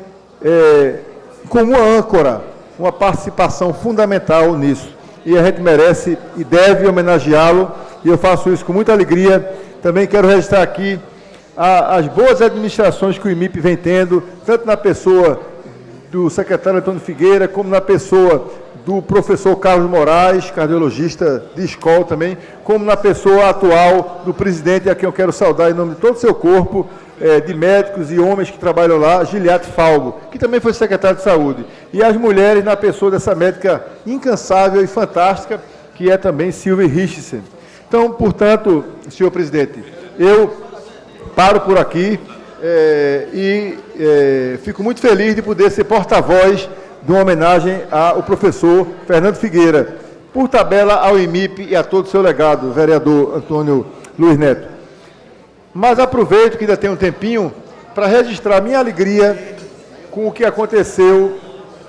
como âncora uma participação fundamental nisso. E a gente merece e deve homenageá-lo, e eu faço isso com muita alegria. Também quero registrar aqui as boas administrações que o IMIP vem tendo, tanto na pessoa do secretário Antônio Figueira, como na pessoa do professor Carlos Moraes, cardiologista de escola também, como na pessoa atual do presidente, a quem eu quero saudar em nome de todo o seu corpo, de médicos e homens que trabalham lá, Giliate Falgo, que também foi secretário de saúde. E as mulheres na pessoa dessa médica incansável e fantástica, que é também Silvia Richardson. Então, portanto, senhor presidente, eu paro por aqui fico muito feliz de poder ser porta-voz de uma homenagem ao professor Fernando Figueira, por tabela ao IMIP e a todo o seu legado, vereador Antônio Luiz Neto. Mas aproveito que ainda tem um tempinho para registrar minha alegria com o que aconteceu,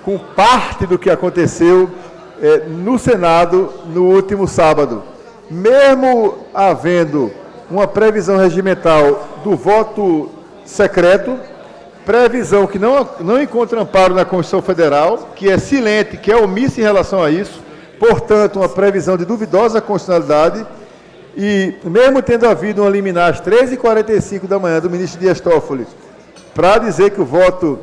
com parte do que aconteceu no Senado no último sábado. Mesmo havendo uma previsão regimental do voto secreto, previsão que não encontra amparo na Constituição Federal, que é silente, que é omissa em relação a isso, portanto, uma previsão de duvidosa constitucionalidade, e mesmo tendo havido uma liminar às 13h45 da manhã do ministro Dias Toffoli, para dizer que o voto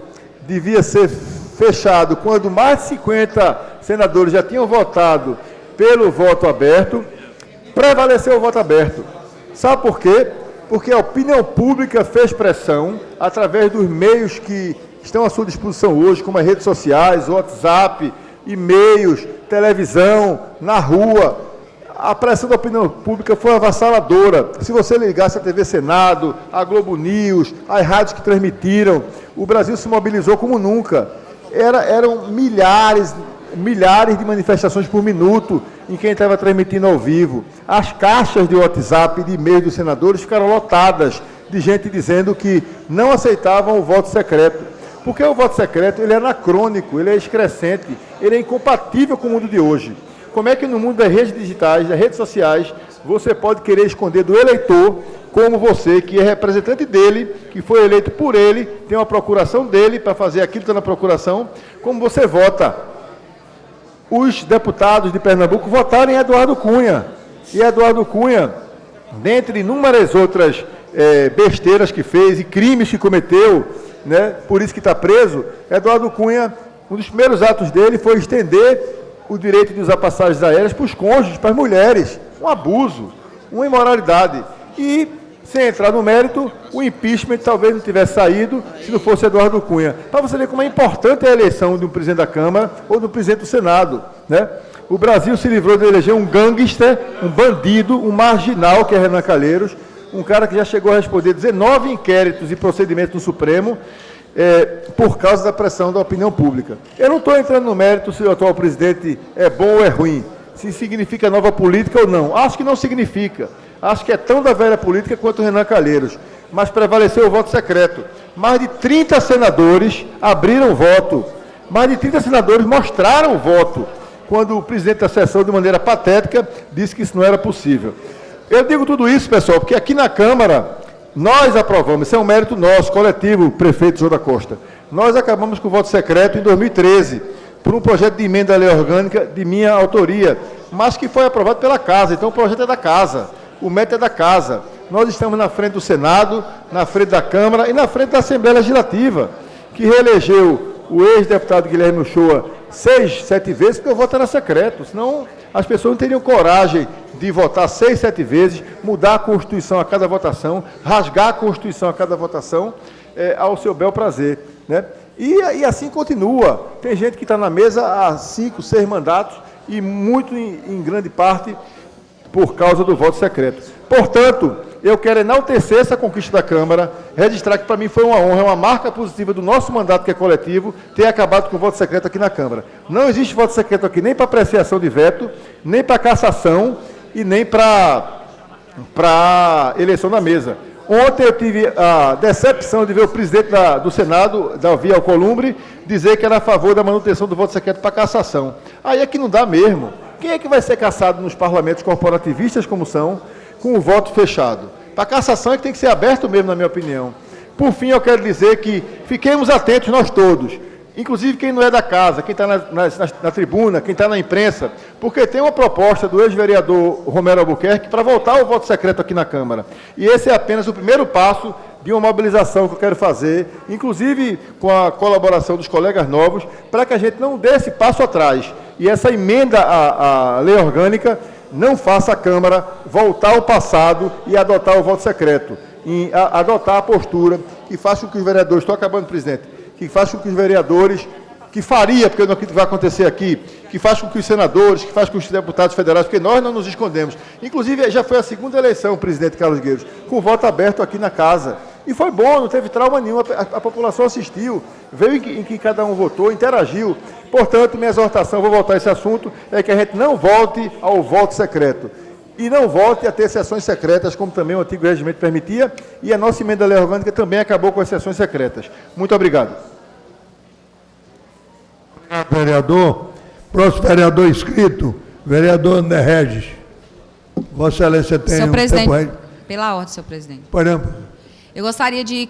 devia ser fechado quando mais de 50 senadores já tinham votado pelo voto aberto, prevaleceu o voto aberto. Sabe por quê? Porque a opinião pública fez pressão através dos meios que estão à sua disposição hoje, como as redes sociais, WhatsApp, e-mails, televisão, na rua. A pressão da opinião pública foi avassaladora. Se você ligasse a TV Senado, a Globo News, as rádios que transmitiram, o Brasil se mobilizou como nunca. Eram milhares de manifestações por minuto em quem estava transmitindo ao vivo. As caixas de WhatsApp e de e-mail dos senadores ficaram lotadas de gente dizendo que não aceitavam o voto secreto. Porque o voto secreto ele é anacrônico, ele é excrescente, ele é incompatível com o mundo de hoje. Como é que no mundo das redes digitais, das redes sociais, você pode querer esconder do eleitor, como você, que é representante dele, que foi eleito por ele, tem uma procuração dele para fazer aquilo que está na procuração, como você vota? Os deputados de Pernambuco votaram em Eduardo Cunha. E Eduardo Cunha, dentre inúmeras outras besteiras que fez e crimes que cometeu, né, por isso que está preso, Eduardo Cunha, um dos primeiros atos dele foi estender o direito de usar passagens aéreas para os cônjuges, para as mulheres. Um abuso, uma imoralidade. E, sem entrar no mérito, o impeachment talvez não tivesse saído se não fosse Eduardo Cunha. Para você ver como é importante a eleição de um presidente da Câmara ou do presidente do Senado, né? O Brasil se livrou de eleger um gangster, um bandido, um marginal, que é Renan Calheiros, um cara que já chegou a responder 19 inquéritos e procedimentos no Supremo, por causa da pressão da opinião pública. Eu não estou entrando no mérito se o atual presidente é bom ou é ruim, se significa nova política ou não. Acho que não significa. Acho que é tão da velha política quanto o Renan Calheiros. Mas prevaleceu o voto secreto. Mais de 30 senadores abriram voto. Mais de 30 senadores mostraram o voto, quando o presidente da sessão, de maneira patética, disse que isso não era possível. Eu digo tudo isso, pessoal, porque aqui na Câmara nós aprovamos, isso é um mérito nosso, coletivo, prefeito João da Costa. Nós acabamos com o voto secreto em 2013, por um projeto de emenda à lei orgânica de minha autoria, mas que foi aprovado pela Casa. Então o projeto é da Casa, o mérito é da Casa. Nós estamos na frente do Senado, na frente da Câmara e na frente da Assembleia Legislativa, que reelegeu o ex-deputado Guilherme Uchoa 6, 7 vezes, porque o voto era secreto, senão as pessoas não teriam coragem de votar 6, 7 vezes, mudar a Constituição a cada votação, rasgar a Constituição a cada votação, ao seu bel prazer, né? E assim continua. Tem gente que está na mesa há 5, 6 mandatos e muito em grande parte por causa do voto secreto. Portanto, eu quero enaltecer essa conquista da Câmara, registrar que para mim foi uma honra, é uma marca positiva do nosso mandato, que é coletivo, ter acabado com o voto secreto aqui na Câmara. Não existe voto secreto aqui nem para apreciação de veto, nem para cassação e nem para eleição na mesa. Ontem eu tive a decepção de ver o presidente do Senado, Davi Alcolumbre, dizer que era a favor da manutenção do voto secreto para cassação. Aí é que não dá mesmo. Quem é que vai ser cassado nos parlamentos corporativistas, como são, com o voto fechado? Para cassação é que tem que ser aberto mesmo, na minha opinião. Por fim, eu quero dizer que fiquemos atentos nós todos, inclusive quem não é da casa, quem está na tribuna, quem está na imprensa, porque tem uma proposta do ex-vereador Romero Albuquerque para voltar o voto secreto aqui na Câmara. E esse é apenas o primeiro passo de uma mobilização que eu quero fazer, inclusive com a colaboração dos colegas novos, para que a gente não dê esse passo atrás. E essa emenda à lei orgânica não faça a Câmara voltar ao passado e adotar o voto secreto, adotar a postura que faz com que os vereadores, estou acabando, presidente, que faz com que os vereadores, que faria, porque não acredito que vai acontecer aqui, que faz com que os senadores, que faz com os deputados federais, porque nós não nos escondemos. Inclusive, já foi a segunda eleição, presidente Carlos Gueiros, com voto aberto aqui na casa. E foi bom, não teve trauma nenhum, a população assistiu, veio em que cada um votou, interagiu. Portanto, minha exortação, vou voltar a esse assunto, é que a gente não volte ao voto secreto. E não volte a ter sessões secretas, como também o antigo regimento permitia, e a nossa emenda à lei orgânica também acabou com as sessões secretas. Muito obrigado. Obrigado, vereador. Próximo vereador inscrito, vereador André Regis. Vossa Excelência tem senhor presidente, tempo. pela ordem, senhor presidente. Por exemplo. Eu gostaria de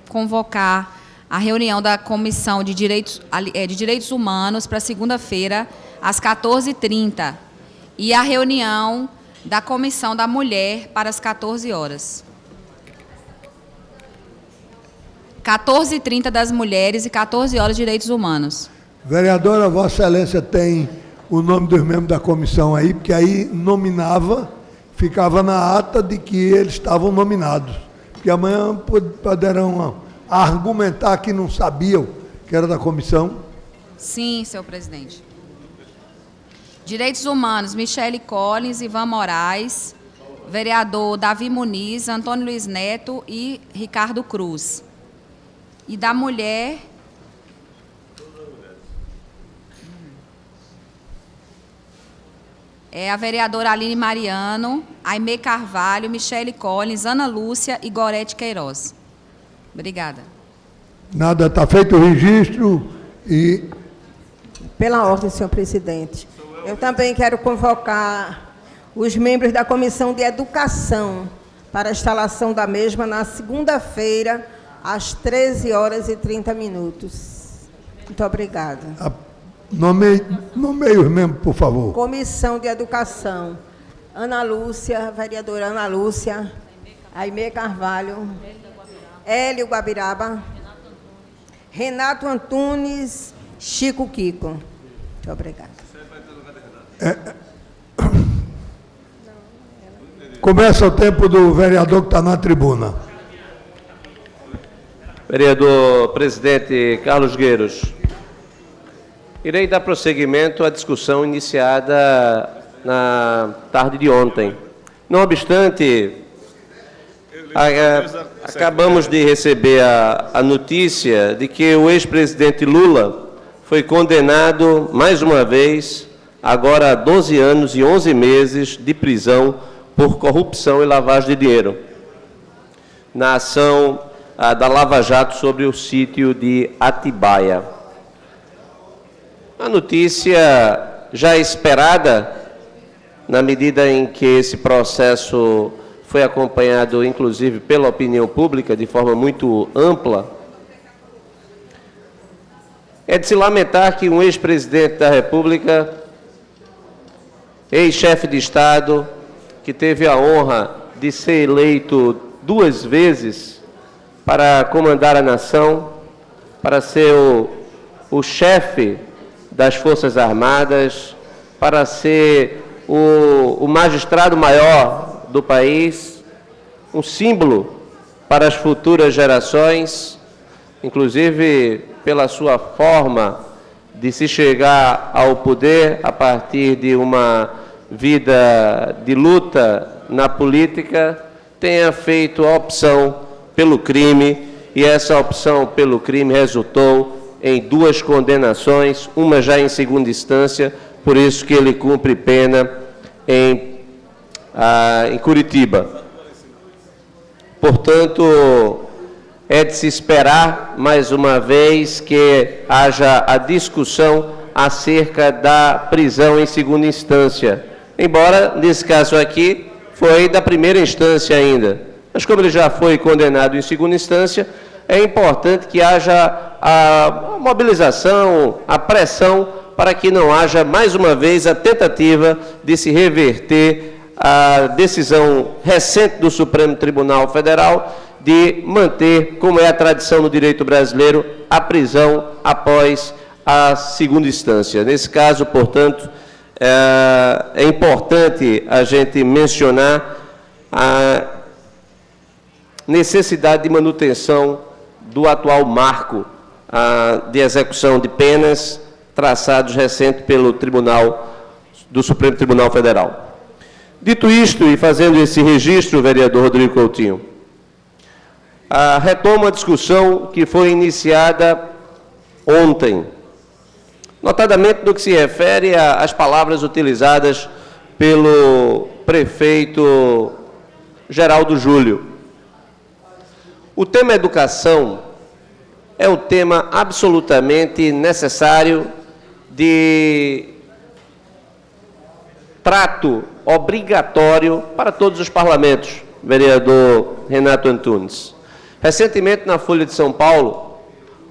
convocar a reunião da Comissão de Direitos Humanos para segunda-feira, às 14h30, e a reunião da Comissão da Mulher para as 14 horas. 14h30 das mulheres e 14 horas de direitos humanos. Vereadora, Vossa Excelência tem o nome dos membros da comissão aí, porque aí nominava, ficava na ata de que eles estavam nominados. Porque amanhã poderão argumentar que não sabiam que era da comissão. Sim, senhor presidente. Direitos Humanos, Michele Collins, Ivan Moraes, vereador Davi Muniz, Antônio Luiz Neto e Ricardo Cruz. E da Mulher... é a vereadora Aline Mariano, Aimee Carvalho, Michele Collins, Ana Lúcia e Gorete Queiroz. Obrigada. Nada, está feito o registro e... Pela ordem, senhor presidente. Eu também quero convocar os membros da Comissão de Educação para a instalação da mesma na segunda-feira, às 13h30. Muito obrigada. Nomeie os membros, por favor. Comissão de Educação. Ana Lúcia, vereadora Ana Lúcia, Aimee Carvalho, Hélio Guabiraba, Renato Antunes, Chico Kiko. Muito obrigada. Começa o tempo do vereador que está na tribuna. Vereador presidente Carlos Gueiros, irei dar prosseguimento à discussão iniciada na tarde de ontem. Não obstante, acabamos de receber a notícia de que o ex-presidente Lula foi condenado, mais uma vez, agora a 12 anos e 11 meses de prisão por corrupção e lavagem de dinheiro, na ação da Lava Jato sobre o sítio de Atibaia. A notícia já esperada, na medida em que esse processo foi acompanhado, inclusive, pela opinião pública, de forma muito ampla, é de se lamentar que um ex-presidente da República, ex-chefe de Estado, que teve a honra de ser eleito 2 vezes para comandar a nação, para ser o chefe das Forças Armadas, para ser o magistrado maior do país, um símbolo para as futuras gerações, inclusive pela sua forma de se chegar ao poder a partir de uma vida de luta na política, tenha feito a opção pelo crime, e essa opção pelo crime resultou em 2 condenações, uma já em segunda instância, por isso que ele cumpre pena em Curitiba. Portanto, é de se esperar, mais uma vez, que haja a discussão acerca da prisão em segunda instância. Embora, nesse caso aqui, foi da primeira instância ainda. Mas como ele já foi condenado em segunda instância, é importante que haja a mobilização, a pressão, para que não haja, mais uma vez, a tentativa de se reverter a decisão recente do Supremo Tribunal Federal de manter, como é a tradição no direito brasileiro, a prisão após a segunda instância. Nesse caso, portanto, é importante a gente mencionar a necessidade de manutenção do atual marco de execução de penas traçados recente pelo do Supremo Tribunal Federal. Dito isto, e fazendo esse registro, vereador Rodrigo Coutinho, retomo a discussão que foi iniciada ontem, notadamente no que se refere às palavras utilizadas pelo prefeito Geraldo Júlio. O tema educação é um tema absolutamente necessário de trato obrigatório para todos os parlamentos, vereador Renato Antunes. Recentemente, na Folha de São Paulo,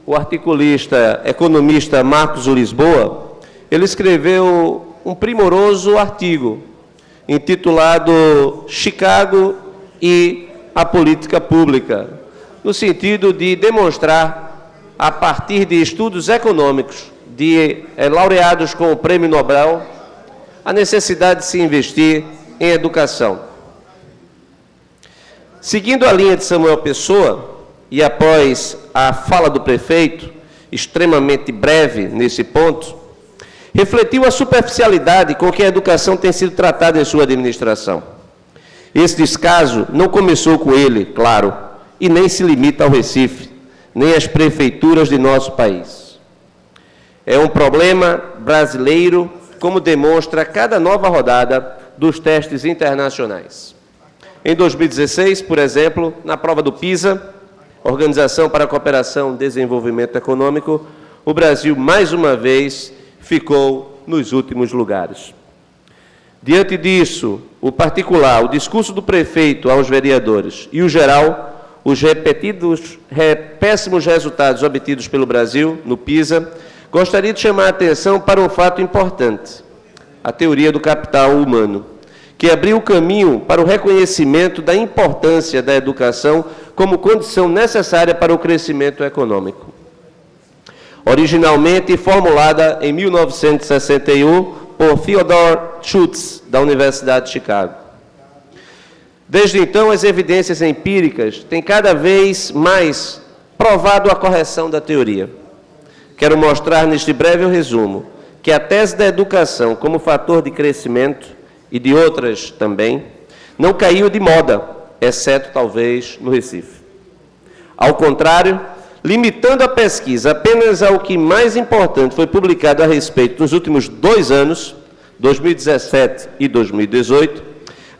o articulista, economista Marcos Lisboa, ele escreveu um primoroso artigo intitulado Chicago e a Política Pública, no sentido de demonstrar, a partir de estudos econômicos de laureados com o Prêmio Nobel, a necessidade de se investir em educação. Seguindo a linha de Samuel Pessoa, e após a fala do prefeito, extremamente breve nesse ponto, refletiu a superficialidade com que a educação tem sido tratada em sua administração. Esse descaso não começou com ele, claro, e nem se limita ao Recife, nem às prefeituras de nosso país. É um problema brasileiro, como demonstra cada nova rodada dos testes internacionais. Em 2016, por exemplo, na prova do PISA, Organização para a Cooperação e Desenvolvimento Econômico, o Brasil, mais uma vez, ficou nos últimos lugares. Diante disso, o particular, o discurso do prefeito aos vereadores e o geral, os repetidos péssimos resultados obtidos pelo Brasil no PISA, gostaria de chamar a atenção para um fato importante, a teoria do capital humano, que abriu o caminho para o reconhecimento da importância da educação como condição necessária para o crescimento econômico. Originalmente formulada em 1961 por Theodore Schultz, da Universidade de Chicago. Desde então, as evidências empíricas têm cada vez mais provado a correção da teoria. Quero mostrar neste breve resumo que a tese da educação como fator de crescimento, e de outras também, não caiu de moda, exceto talvez no Recife. Ao contrário, limitando a pesquisa apenas ao que mais importante foi publicado a respeito nos últimos 2 anos, 2017 e 2018,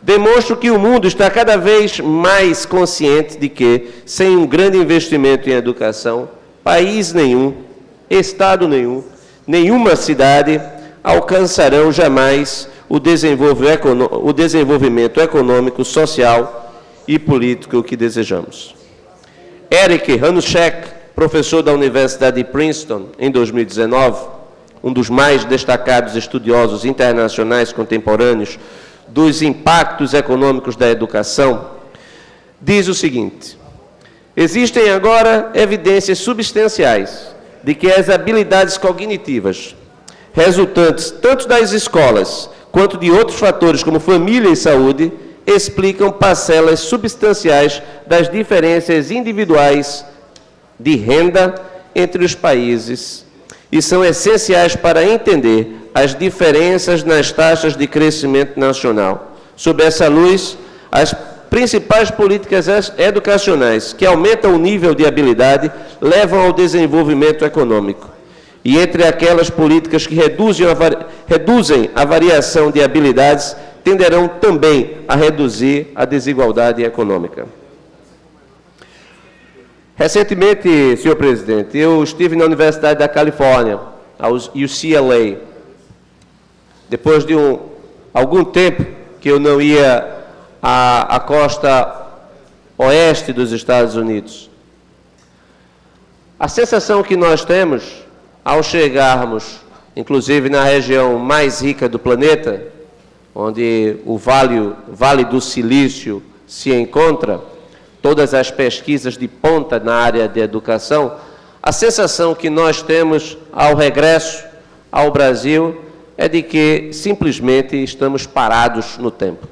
demonstra que o mundo está cada vez mais consciente de que, sem um grande investimento em educação, país nenhum, estado nenhum, nenhuma cidade alcançarão jamais o desenvolvimento econômico, social e político que desejamos. Eric Hanushek, professor da Universidade de Princeton, em 2019, um dos mais destacados estudiosos internacionais contemporâneos dos impactos econômicos da educação, diz o seguinte: existem agora evidências substanciais de que as habilidades cognitivas, resultantes tanto das escolas quanto de outros fatores como família e saúde, explicam parcelas substanciais das diferenças individuais de renda entre os países e são essenciais para entender as diferenças nas taxas de crescimento nacional. Sob essa luz, as principais políticas educacionais que aumentam o nível de habilidade levam ao desenvolvimento econômico. E entre aquelas políticas que reduzem a variação de habilidades, tenderão também a reduzir a desigualdade econômica. Recentemente, senhor presidente, eu estive na Universidade da Califórnia, a UCLA. Depois de algum tempo que eu não ia à costa oeste dos Estados Unidos. A sensação que nós temos ao chegarmos, inclusive na região mais rica do planeta, onde o Vale do Silício se encontra, todas as pesquisas de ponta na área de educação, a sensação que nós temos ao regresso ao Brasil é de que simplesmente estamos parados no tempo.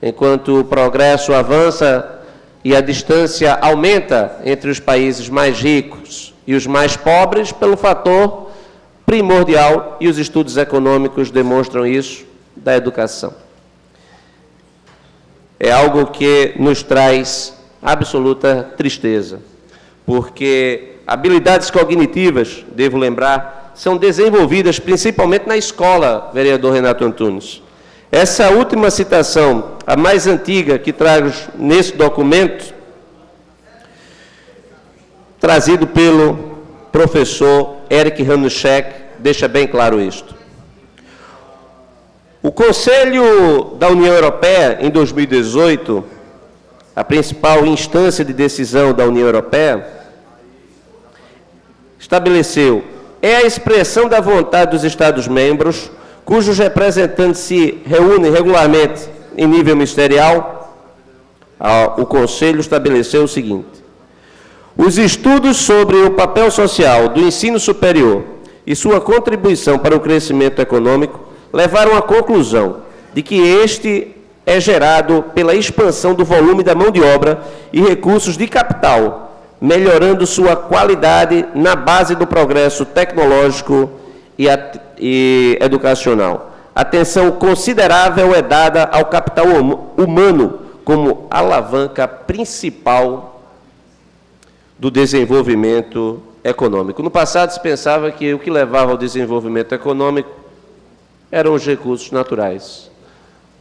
Enquanto o progresso avança e a distância aumenta entre os países mais ricos e os mais pobres, pelo fator primordial, e os estudos econômicos demonstram isso, da educação. É algo que nos traz absoluta tristeza, porque habilidades cognitivas, devo lembrar, são desenvolvidas principalmente na escola, vereador Renato Antunes. Essa última citação, a mais antiga que trago nesse documento, trazido pelo professor Eric Hanushek, deixa bem claro isto. O Conselho da União Europeia, em 2018, a principal instância de decisão da União Europeia, estabeleceu: é a expressão da vontade dos Estados-membros, cujos representantes se reúnem regularmente em nível ministerial. O Conselho estabeleceu o seguinte: os estudos sobre o papel social do ensino superior e sua contribuição para o crescimento econômico levaram à conclusão de que este é gerado pela expansão do volume da mão de obra e recursos de capital, melhorando sua qualidade na base do progresso tecnológico e educacional. Atenção considerável é dada ao capital humano como alavanca principal do desenvolvimento econômico. No passado se pensava que o que levava ao desenvolvimento econômico eram os recursos naturais,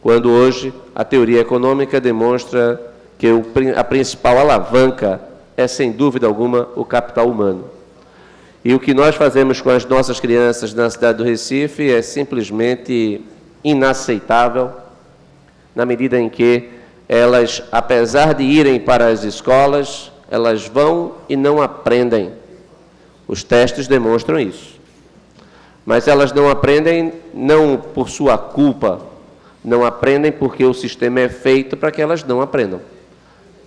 quando hoje a teoria econômica demonstra que a principal alavanca é, sem dúvida alguma, o capital humano. E o que nós fazemos com as nossas crianças na cidade do Recife é simplesmente inaceitável, na medida em que elas, apesar de irem para as escolas, elas vão e não aprendem. Os testes demonstram isso. Mas elas não aprendem não por sua culpa, não aprendem porque o sistema é feito para que elas não aprendam.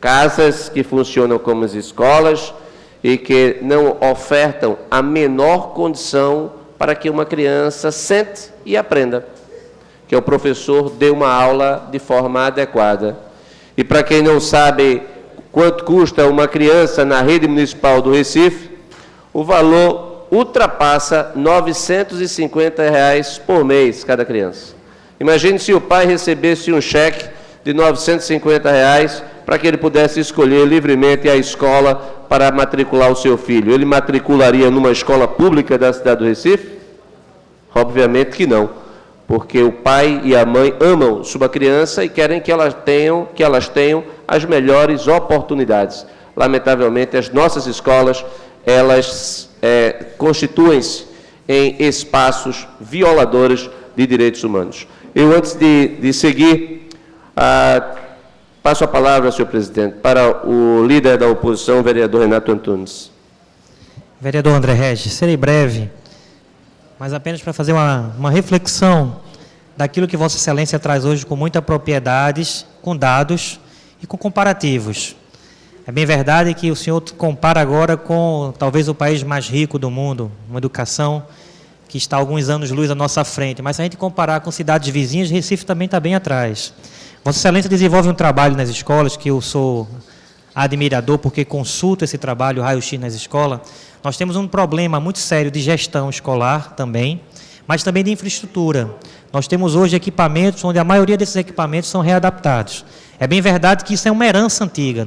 Casas que funcionam como as escolas e que não ofertam a menor condição para que uma criança sente e aprenda, que o professor dê uma aula de forma adequada. E para quem não sabe quanto custa uma criança na rede municipal do Recife, o valor ultrapassa R$ 950 por mês cada criança. Imagine se o pai recebesse um cheque de R$ 950 para que ele pudesse escolher livremente a escola para matricular o seu filho. Ele matricularia numa escola pública da cidade do Recife? Obviamente que não, porque o pai e a mãe amam sua criança e querem que elas tenham as melhores oportunidades. Lamentavelmente, as nossas escolas, elas constituem-se em espaços violadores de direitos humanos. Eu, antes de seguir, passo a palavra, senhor presidente, para o líder da oposição, o vereador Renato Antunes. Vereador André Regis, serei breve, mas apenas para fazer uma reflexão daquilo que Vossa Excelência traz hoje com muita propriedade, com dados e com comparativos. É bem verdade que o senhor compara agora com talvez o país mais rico do mundo, uma educação que está alguns anos-luz à nossa frente, mas se a gente comparar com cidades vizinhas, Recife também está bem atrás. Vossa Excelência desenvolve um trabalho nas escolas, que eu sou admirador, porque consulto esse trabalho, raio-x nas escolas. Nós temos um problema muito sério de gestão escolar também, mas também de infraestrutura. Nós temos hoje equipamentos onde a maioria desses equipamentos são readaptados. É bem verdade que isso é uma herança antiga,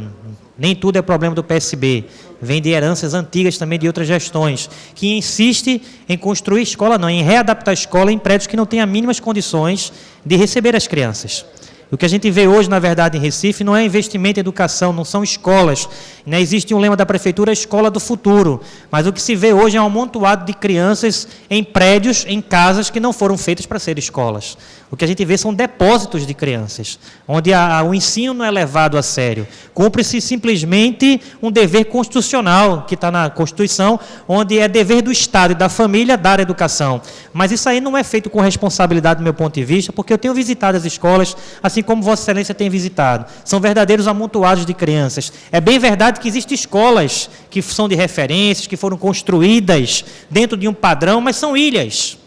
nem tudo é problema do PSB, vem de heranças antigas também de outras gestões, que insiste em construir escola, não, em readaptar a escola em prédios que não têm as mínimas condições de receber as crianças. O que a gente vê hoje, na verdade, em Recife, não é investimento em educação, não são escolas. Não existe um lema da prefeitura, a escola do futuro. Mas o que se vê hoje é um amontoado de crianças em prédios, em casas que não foram feitas para ser escolas. O que a gente vê são depósitos de crianças, onde o ensino não é levado a sério. Cumpre-se simplesmente um dever constitucional, que está na Constituição, onde é dever do Estado e da família dar educação. Mas isso aí não é feito com responsabilidade do meu ponto de vista, porque eu tenho visitado as escolas, assim como Vossa Excelência tem visitado. São verdadeiros amontoados de crianças. É bem verdade que existem escolas que são de referências, que foram construídas dentro de um padrão, mas são ilhas.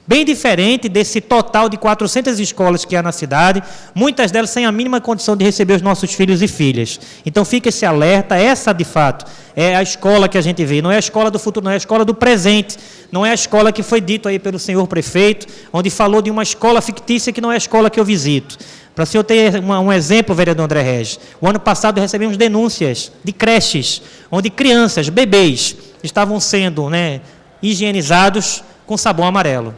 Bem diferente desse total de 400 escolas que há na cidade, muitas delas sem a mínima condição de receber os nossos filhos e filhas. Então fica esse alerta, essa de fato é a escola que a gente vê, não é a escola do futuro, não é a escola do presente, não é a escola que foi dito aí pelo senhor prefeito, onde falou de uma escola fictícia que não é a escola que eu visito. Para o senhor ter um exemplo, vereador André Regis, o ano passado recebemos denúncias de creches, onde crianças, bebês, estavam sendo higienizados com sabão amarelo,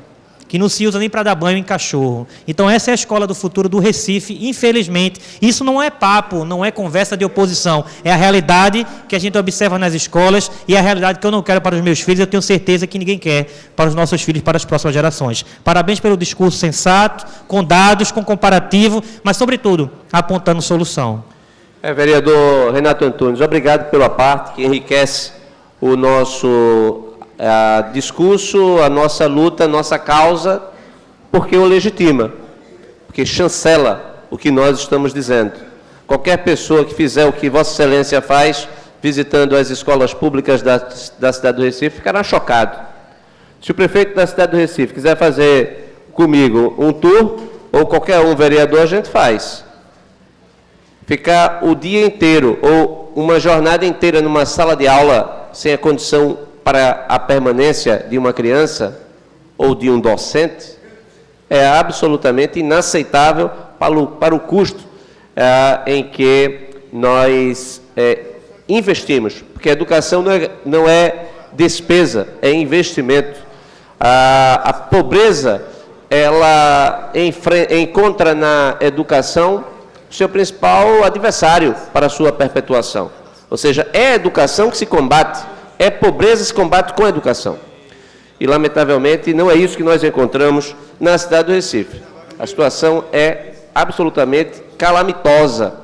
que não se usa nem para dar banho em cachorro. Então essa é a escola do futuro do Recife, infelizmente. Isso não é papo, não é conversa de oposição, é a realidade que a gente observa nas escolas e é a realidade que eu não quero para os meus filhos, eu tenho certeza que ninguém quer para os nossos filhos, para as próximas gerações. Parabéns pelo discurso sensato, com dados, com comparativo, mas sobretudo apontando solução. Vereador Renato Antunes, obrigado pela parte que enriquece o nosso discurso, a nossa luta, a nossa causa, porque o legitima, porque chancela o que nós estamos dizendo. Qualquer pessoa que fizer o que Vossa Excelência faz, visitando as escolas públicas da cidade do Recife, ficará chocado. Se o prefeito da cidade do Recife quiser fazer comigo um tour, ou qualquer um vereador, a gente faz. Ficar o dia inteiro, ou uma jornada inteira numa sala de aula, sem a condição para a permanência de uma criança, ou de um docente, é absolutamente inaceitável para o custo em que nós investimos, porque a educação não é despesa, é investimento. A pobreza, ela encontra na educação o seu principal adversário para a sua perpetuação. Ou seja, é a educação que se combate, é pobreza que se combate com a educação. E, lamentavelmente, não é isso que nós encontramos na cidade do Recife. A situação é absolutamente calamitosa.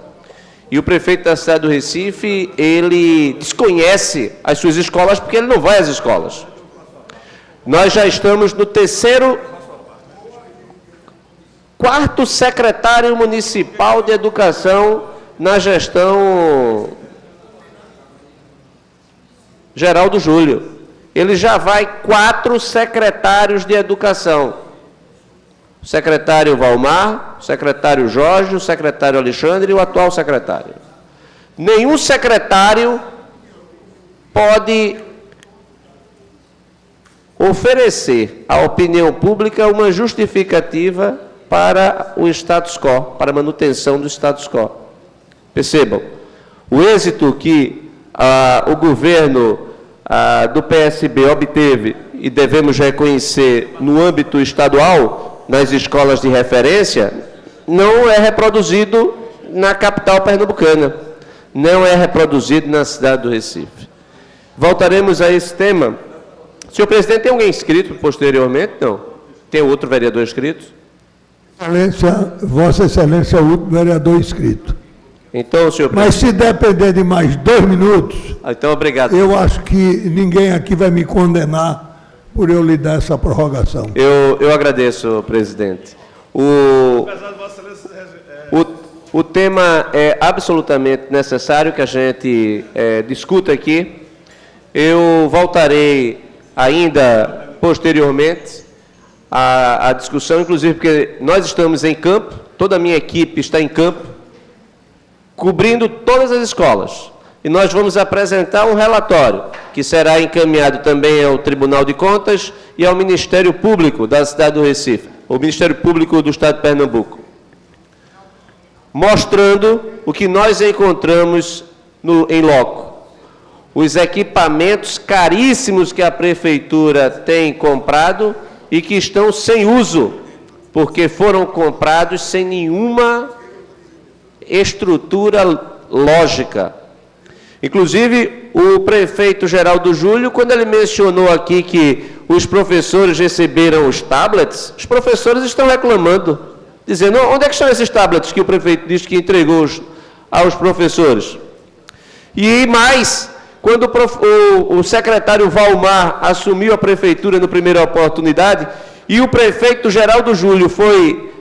E o prefeito da cidade do Recife, ele desconhece as suas escolas porque ele não vai às escolas. Nós já estamos no quarto secretário municipal de educação na gestão Geraldo Júlio. Ele já vai 4 secretários de educação. O secretário Valmar, o secretário Jorge, o secretário Alexandre e o atual secretário. Nenhum secretário pode oferecer à opinião pública uma justificativa para o status quo, para a manutenção do status quo. Percebam, o êxito que o governo do PSB obteve, e devemos reconhecer no âmbito estadual, nas escolas de referência, não é reproduzido na capital pernambucana, não é reproduzido na cidade do Recife. Voltaremos a esse tema. Senhor presidente, tem alguém inscrito posteriormente? Não. Tem outro vereador inscrito? Vossa Excelência é o último vereador inscrito. Então, senhor presidente... Mas se depender de mais 2 minutos... Então, obrigado. Eu acho que ninguém aqui vai me condenar por eu lhe dar essa prorrogação. Eu agradeço, presidente. O tema é absolutamente necessário que a gente discuta aqui. Eu voltarei ainda posteriormente à discussão, inclusive porque nós estamos em campo, toda a minha equipe está em campo, cobrindo todas as escolas. E nós vamos apresentar um relatório, que será encaminhado também ao Tribunal de Contas e ao Ministério Público da cidade do Recife, o Ministério Público do Estado de Pernambuco, mostrando o que nós encontramos em loco. Os equipamentos caríssimos que a Prefeitura tem comprado e que estão sem uso, porque foram comprados sem nenhuma estrutura lógica. Inclusive, o prefeito Geraldo Júlio, quando ele mencionou aqui que os professores receberam os tablets, os professores estão reclamando, dizendo, onde é que estão esses tablets que o prefeito disse que entregou aos professores? E mais, quando o secretário Valmar assumiu a prefeitura na primeira oportunidade, e o prefeito Geraldo Júlio foi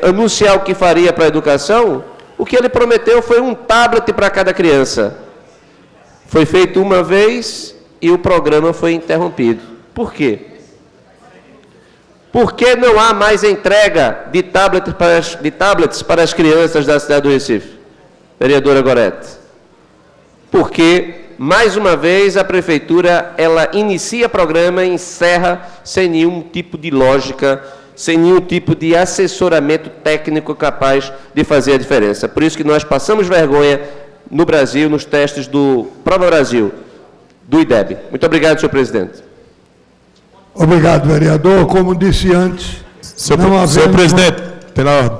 anunciar o que faria para a educação, o que ele prometeu foi um tablet para cada criança. Foi feito uma vez e o programa foi interrompido. Por quê? Por que não há mais entrega de tablets para as crianças da cidade do Recife? Vereadora Gorete. Porque, mais uma vez, a Prefeitura, ela inicia programa e encerra sem nenhum tipo de lógica, sem nenhum tipo de assessoramento técnico capaz de fazer a diferença. Por isso que nós passamos vergonha no Brasil, nos testes do Prova Brasil, do IDEB. Muito obrigado, senhor presidente. Obrigado, vereador. Como disse antes... Senhor presidente, pela ordem.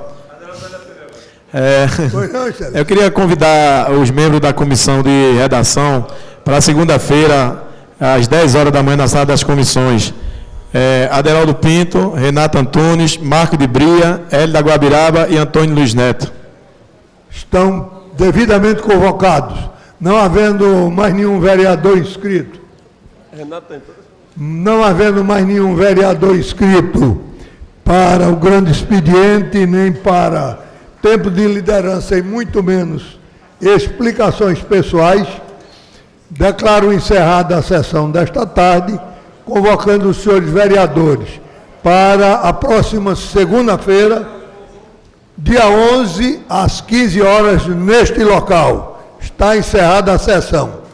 Eu queria convidar os membros da comissão de redação para segunda-feira, às 10 horas da manhã, na sala das comissões. Aderaldo Pinto, Renato Antunes, Marco de Bria, Hélio da Guabiraba e Antônio Luiz Neto. Estão devidamente convocados, não havendo mais nenhum vereador inscrito. Não havendo mais nenhum vereador inscrito para o grande expediente, nem para tempo de liderança e muito menos explicações pessoais, declaro encerrada a sessão desta tarde, convocando os senhores vereadores para a próxima segunda-feira, dia 11, às 15 horas, neste local. Está encerrada a sessão.